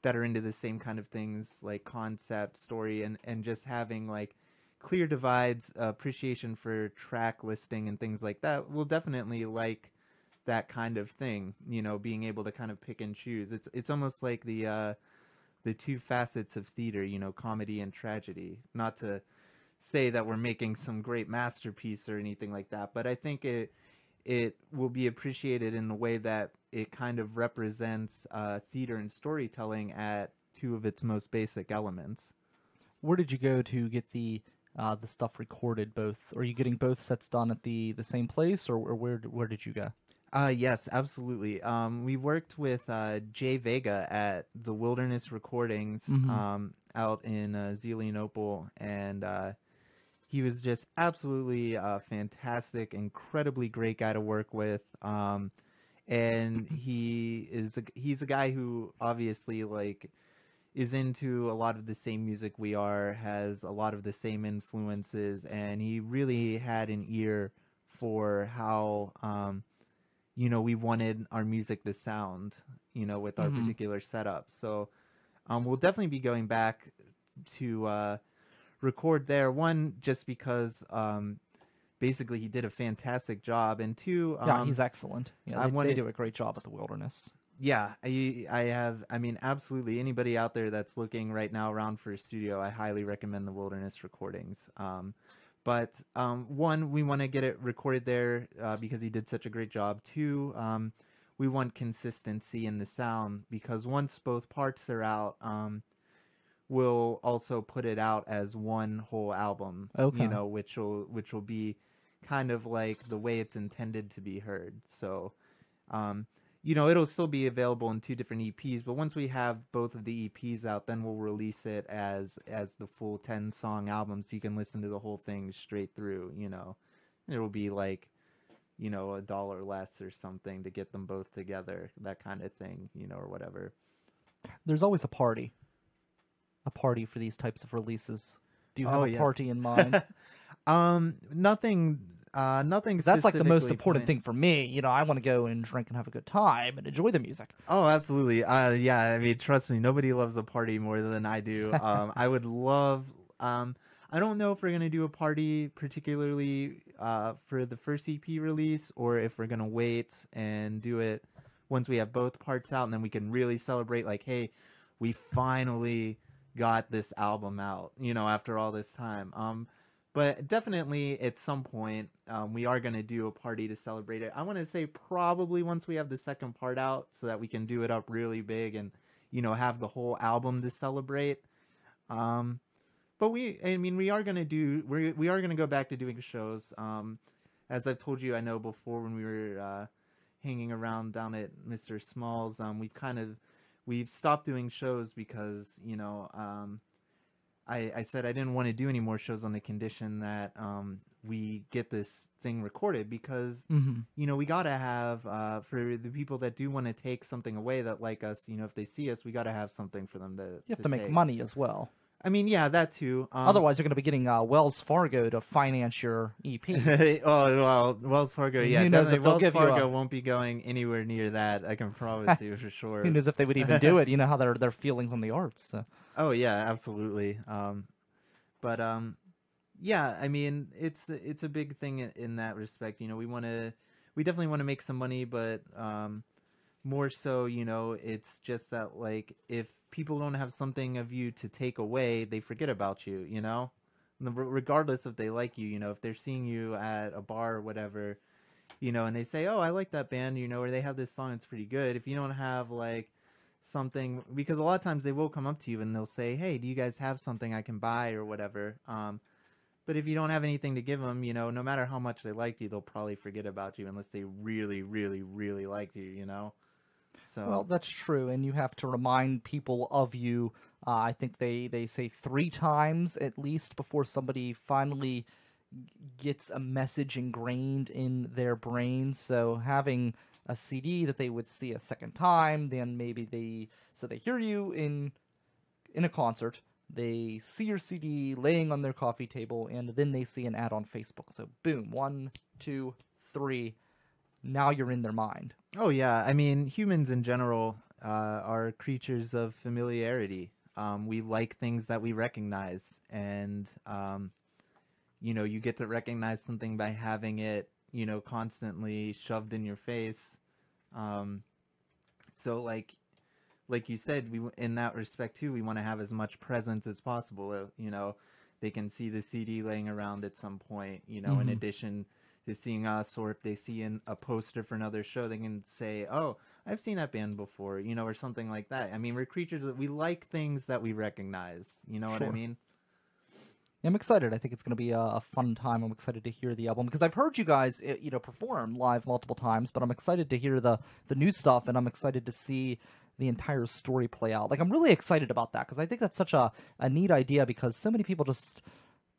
that are into the same kind of things, like concept, story, and just having like clear divides, appreciation for track listing and things like that, will definitely like that kind of thing. Being able to kind of pick and choose. It's almost like the two facets of theater, comedy and tragedy. Not to say that we're making some great masterpiece or anything like that, but I think it will be appreciated in the way that it kind of represents theater and storytelling at two of its most basic elements. Where did you go to get the stuff recorded? Both? Are you getting both sets done at the same place, or where did you go? Yes, absolutely. We worked with Jay Vega at the Wilderness Recordings out in Zelienople, and he was just absolutely fantastic, incredibly great guy to work with. And he's a guy who obviously like is into a lot of the same music we are, has a lot of the same influences, and he really had an ear for how we wanted our music to sound, with our particular setup. So we'll definitely be going back to record there. One, just because basically he did a fantastic job, and two, Yeah, he's excellent. Yeah, they they do a great job at the Wilderness. Yeah, I mean, absolutely. Anybody out there that's looking right now around for a studio, I highly recommend the Wilderness Recordings. But one, we want to get it recorded there because he did such a great job. Two, we want consistency in the sound, because once both parts are out, we'll also put it out as one whole album. Okay. Which will be kind of like the way it's intended to be heard. So, it'll still be available in two different EPs, but once we have both of the EPs out, then we'll release it as the full 10-song album, so you can listen to the whole thing straight through. It will be like, $1 less or something to get them both together, that kind of thing, or whatever. There's always a party for these types of releases. Do you have a yes. party in mind? Nothing That's like the most specifically important planned. thing for me. I want to go and drink and have a good time and enjoy the music. Oh, absolutely. Yeah, I mean, trust me, nobody loves a party more than I do. I would love. I don't know if we're gonna do a party particularly for the first EP release, or if we're gonna wait and do it once we have both parts out, and then we can really celebrate. Like, hey, we finally got this album out. After all this time. But definitely at some point, we are going to do a party to celebrate it. I want to say probably once we have the second part out, so that we can do it up really big and, have the whole album to celebrate. But we are going to go back to doing shows. As I've told you, I know before, when we were hanging around down at Mr. Small's, we've stopped doing shows because, I said I didn't want to do any more shows on the condition that we get this thing recorded, because we gotta have for the people that do want to take something away, that like us, if they see us, we gotta have something for them to. You have to make money as well. I mean, yeah, that too. Otherwise, you're going to be getting Wells Fargo to finance your EP. Oh well, Wells Fargo, yeah, Who knows if they'll Wells give you Fargo won't be going anywhere near that. I can promise you for sure. Who knows if they would even do it? You know how their feelings on the arts. So. Oh yeah, absolutely. Yeah, I mean, it's a big thing in that respect. We definitely want to make some money, but more so, it's just that, like, if people don't have something of you to take away, they forget about you. regardless if they like you, if they're seeing you at a bar or whatever, and they say, oh, I like that band, or they have this song that's pretty good. If you don't have like something, because a lot of times they will come up to you and they'll say, hey, do you guys have something I can buy or whatever? But if you don't have anything to give them, no matter how much they like you, they'll probably forget about you unless they really, really, really like you, So Well, that's true, and you have to remind people of you. I think they say 3 times at least before somebody finally gets a message ingrained in their brain. So having a CD that they would see a second time, then maybe they hear you in a concert, they see your CD laying on their coffee table, and then they see an ad on Facebook. So boom, 1, 2, 3. Now you're in their mind. Oh yeah, I mean, humans in general are creatures of familiarity. We like things that we recognize, and you get to recognize something by having it, constantly shoved in your face. So like you said, in that respect too, we want to have as much presence as possible. They can see the CD laying around at some point. In addition to seeing us, or if they see a poster for another show, they can say, oh, I've seen that band before, or something like that. I mean, we're creatures that we like things that we recognize. You know what I Sure. mean? Yeah, I'm excited. I think it's going to be a fun time. I'm excited to hear the album because I've heard you guys, perform live multiple times. But I'm excited to hear the new stuff, and I'm excited to see the entire story play out. Like, I'm really excited about that because I think that's such a neat idea because so many people just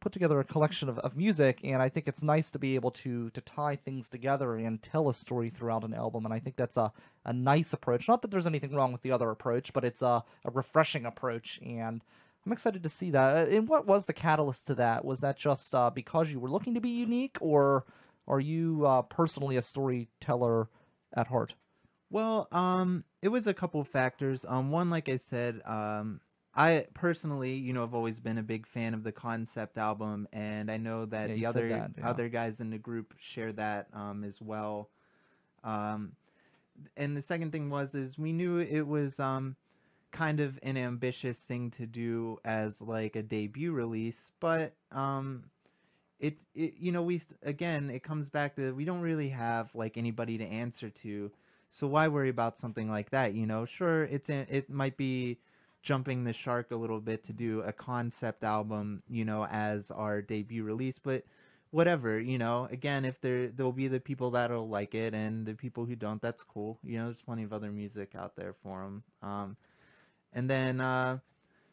put together a collection of music, and I think it's nice to be able to tie things together and tell a story throughout an album. And I think that's a nice approach. Not that there's anything wrong with the other approach, but it's a refreshing approach, and I'm excited to see that. And what was the catalyst to that? Was that just because you were looking to be unique, or are you personally a storyteller at heart? Well, it was a couple of factors. One, like I said, I personally, have always been a big fan of the concept album, and I know that Yeah, the you said that, yeah. other guys in the group share that as well. And the second thing is we knew it was kind of an ambitious thing to do as like a debut release, but it comes back to we don't really have like anybody to answer to, so why worry about something like that? Sure, it might be jumping the shark a little bit to do a concept album, as our debut release, but whatever, again, if there'll be the people that'll like it, and the people who don't, that's cool. There's plenty of other music out there for them. And then,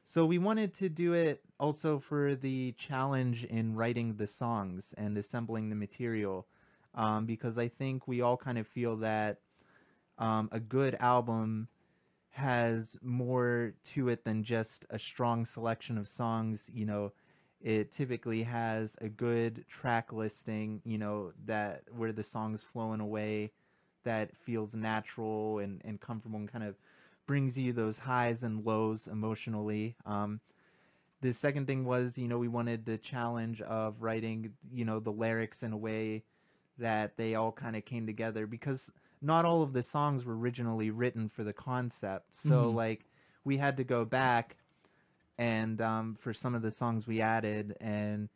so we wanted to do it also for the challenge in writing the songs and assembling the material, because I think we all kind of feel that a good album has more to it than just a strong selection of songs. It typically has a good track listing, that where the songs flow in a way that feels natural and comfortable and kind of brings you those highs and lows emotionally. The second thing was, we wanted the challenge of writing, the lyrics in a way that they all kind of came together, because not all of the songs were originally written for the concept. So like we had to go back and for some of the songs we added and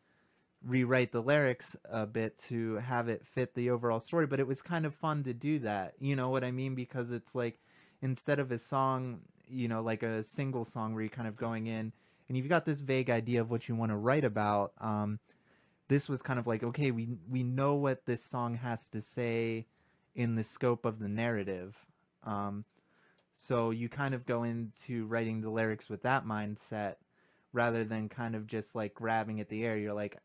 rewrite the lyrics a bit to have it fit the overall story. But it was kind of fun to do that. You know what I mean? Because it's like, instead of a song, like a single song where you're kind of going in and you've got this vague idea of what you want to write about, this was kind of like, okay, we know what this song has to say in the scope of the narrative. So you kind of go into writing the lyrics with that mindset rather than kind of just like grabbing at the air. You're like,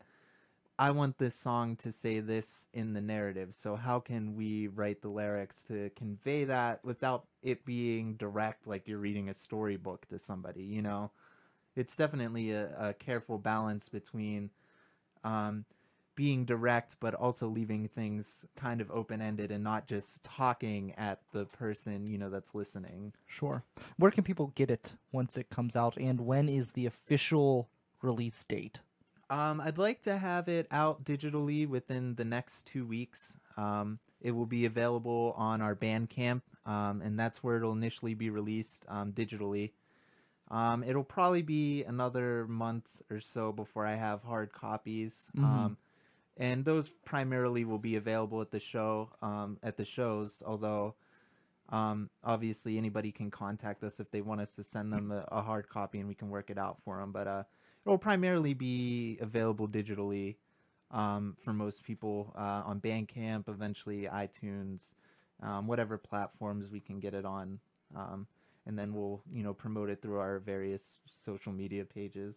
I want this song to say this in the narrative, so how can we write the lyrics to convey that without it being direct, like you're reading a storybook to somebody, It's definitely a careful balance between being direct but also leaving things kind of open-ended and not just talking at the person, that's listening. Sure. Where can people get it once it comes out, and when is the official release date? I'd like to have it out digitally within the next 2 weeks. It will be available on our Bandcamp, and that's where it'll initially be released digitally. It'll probably be another month or so before I have hard copies. And those primarily will be available at the show, at the shows. Although, obviously, anybody can contact us if they want us to send them a hard copy, and we can work it out for them. But it will primarily be available digitally for most people on Bandcamp, eventually iTunes, whatever platforms we can get it on. And then we'll, promote it through our various social media pages.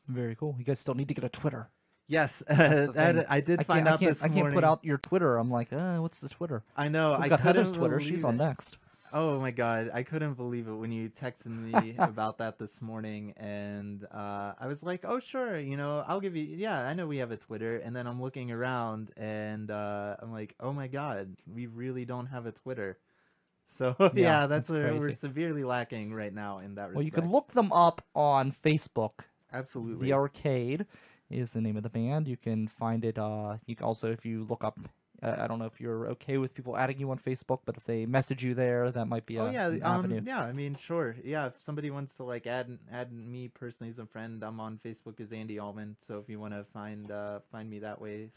Very cool. You guys still need to get a Twitter. Yes, That's the thing. I did find out this morning. I can't put out your Twitter. I'm like, what's the Twitter? I know. We've I got couldn't Heather's Twitter. believe She's it. on next. Oh my god, I couldn't believe it when you texted me about that this morning, and I was like, oh sure, I'll give you. Yeah, I know we have a Twitter, and then I'm looking around, and I'm like, oh my god, we really don't have a Twitter. So yeah, that's where we're crazy. severely lacking right now in that respect. Well, you can look them up on Facebook. Absolutely. The Arcade is the name of the band. You can find it. You can also, if you look up, I don't know if you're okay with people adding you on Facebook, but if they message you there, that might be an avenue. Yeah. I mean, sure. Yeah, if somebody wants to like add me personally as a friend, I'm on Facebook as Andy Allman. So if you want to find me that way,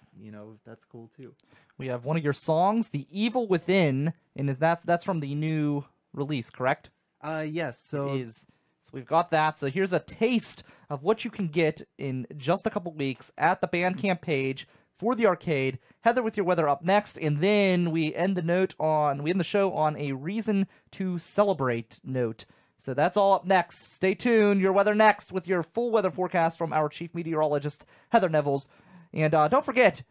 that's cool too. We have one of your songs, "The Evil Within," and that's from the new release, correct? Yes. So It is. So we've got that. So here's a taste of what you can get in just a couple weeks at the Bandcamp page for the Arcade. Heather with your weather up next, and then we end the show on a reason to celebrate note. So that's all up next. Stay tuned. Your weather next with your full weather forecast from our chief meteorologist, Heather Nevels. And don't forget,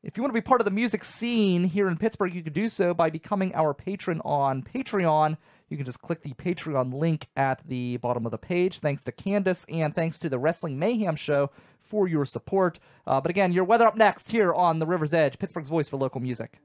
if you want to be part of the music scene here in Pittsburgh, you can do so by becoming our patron on Patreon. You can just click the Patreon link at the bottom of the page. Thanks to Candace and thanks to the Wrestling Mayhem Show for your support. But again, your weather up next here on the River's Edge, Pittsburgh's voice for local music.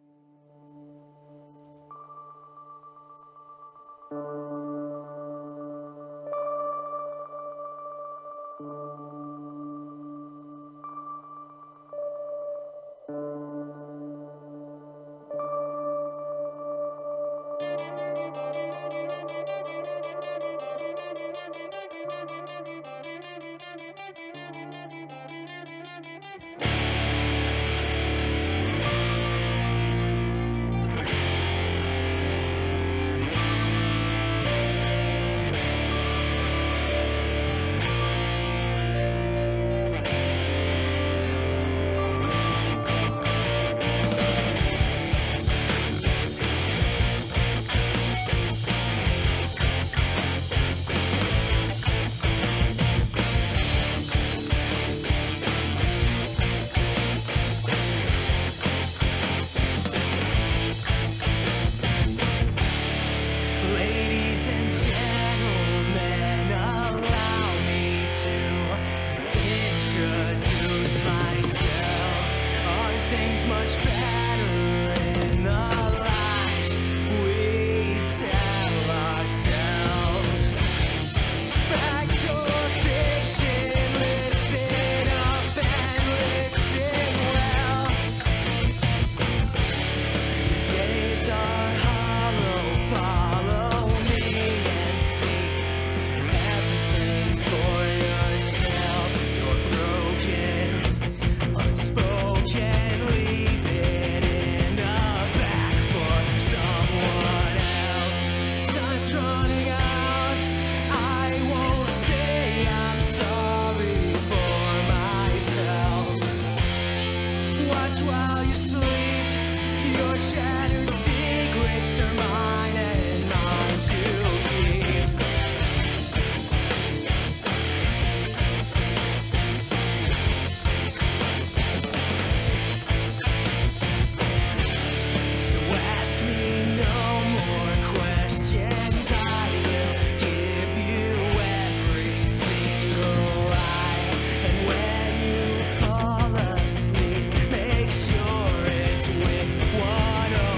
Make sure it's with one of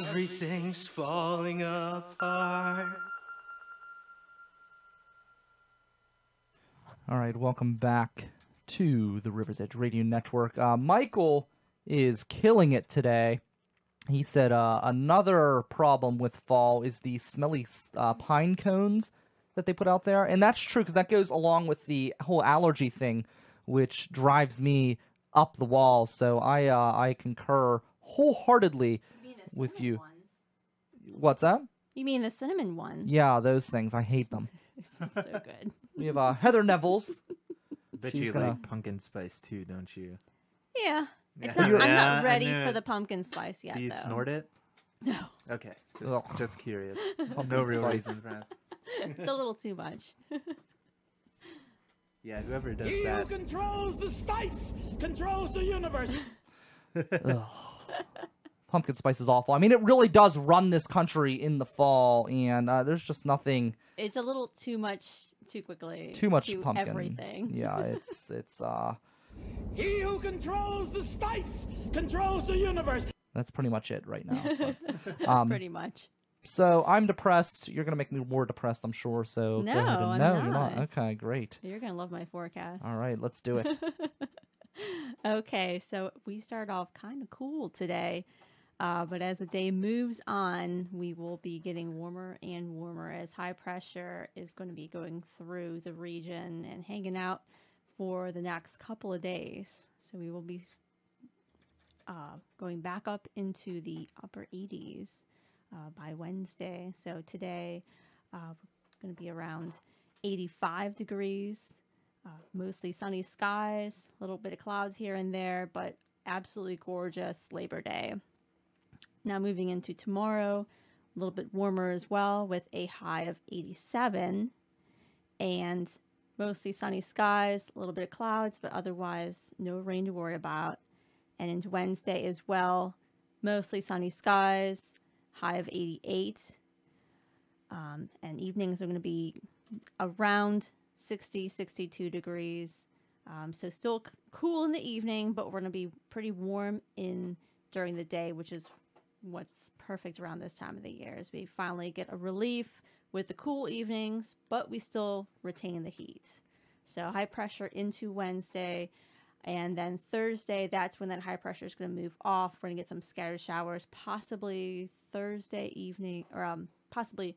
Everything's falling apart. All right, welcome back to the River's Edge Radio Network. Michael is killing it today. He said another problem with fall is the smelly pine cones that they put out there. And that's true, because that goes along with the whole allergy thing, which drives me up the wall. So I concur wholeheartedly with you. Ones? What's that? You mean the cinnamon ones? Yeah, those things. I hate them. It's so good. We have Heather Neville's. Bet She's you gonna- like pumpkin spice too, don't you? Yeah. It's Yeah. not, I'm Yeah, not I ready knew for it. the pumpkin spice yet, Do you though. snort it? No. Okay, Ugh. just curious. Pumpkin No real spice. reason for that. It's a little too much. Yeah, whoever does He who that. controls the spice controls the universe. Pumpkin spice is awful. I mean, it really does run this country in the fall, and there's just nothing. It's a little too much too quickly. Too much to pumpkin. Everything. Yeah, it's He who controls the spice controls the universe. that's pretty much it right now. But, Pretty much. so I'm depressed. You're gonna make me more depressed, I'm sure. So No, go ahead and I'm no, you're not. not. Okay, great. You're going to love my forecast. All right, let's do it. Okay, so we start off kind of cool today. But as the day moves on, we will be getting warmer and warmer as high pressure is going to be going through the region and hanging out for the next couple of days. So we will be going back up into the upper 80s by Wednesday. So today we're going to be around 85 degrees, mostly sunny skies, a little bit of clouds here and there, but absolutely gorgeous Labor Day. Now moving into tomorrow, a little bit warmer as well with a high of 87 and mostly sunny skies, a little bit of clouds, but otherwise no rain to worry about. And into Wednesday as well, mostly sunny skies, high of 88. And evenings are going to be around 60, 62 degrees. So still cool in the evening, but we're going to be pretty warm during the day, which is what's perfect around this time of the year, as we finally get a relief with the cool evenings, but we still retain the heat. So high pressure into Wednesday, and then Thursday, that's when that high pressure is going to move off. We're going to get some scattered showers, possibly Thursday evening, or possibly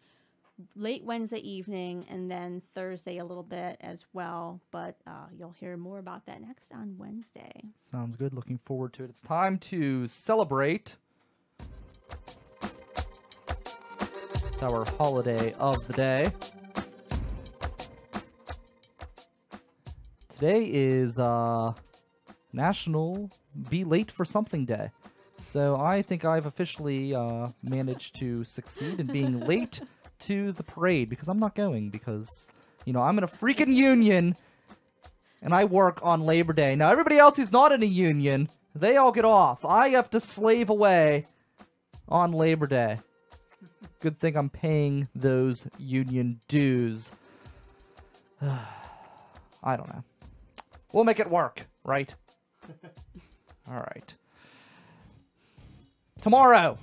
late Wednesday evening, and then Thursday a little bit as well. But you'll hear more about that next on Wednesday. Sounds good. Looking forward to it. It's time to celebrate. It's our holiday of the day. Today is National Be Late for Something Day. So I think I've officially managed to succeed in being late to the parade, because I'm not going, because, you know, I'm in a freaking union and I work on Labor Day. Now, everybody else who's not in a union, they all get off. I have to slave away on Labor Day. Good thing I'm paying those union dues. I don't know. We'll make it work, right? All right. Tomorrow,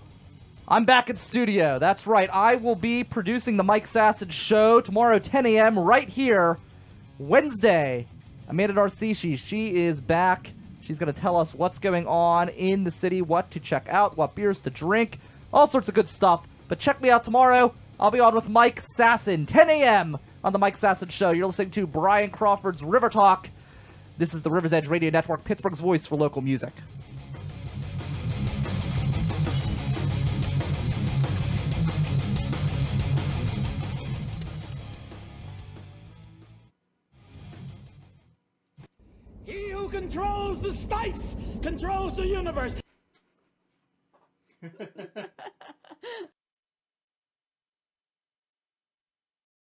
I'm back at studio. That's right. I will be producing the Mike Sassage Show tomorrow, 10 a.m. right here. Wednesday, Amanda Narcisi, she is back. She's going to tell us what's going on in the city, what to check out, what beers to drink, all sorts of good stuff. But check me out tomorrow. I'll be on with Mike Sasson, 10 a.m. on the Mike Sassage Show. You're listening to Brian Crawford's River Talk. This is the River's Edge Radio Network, Pittsburgh's voice for local music. He who controls the spice controls the universe.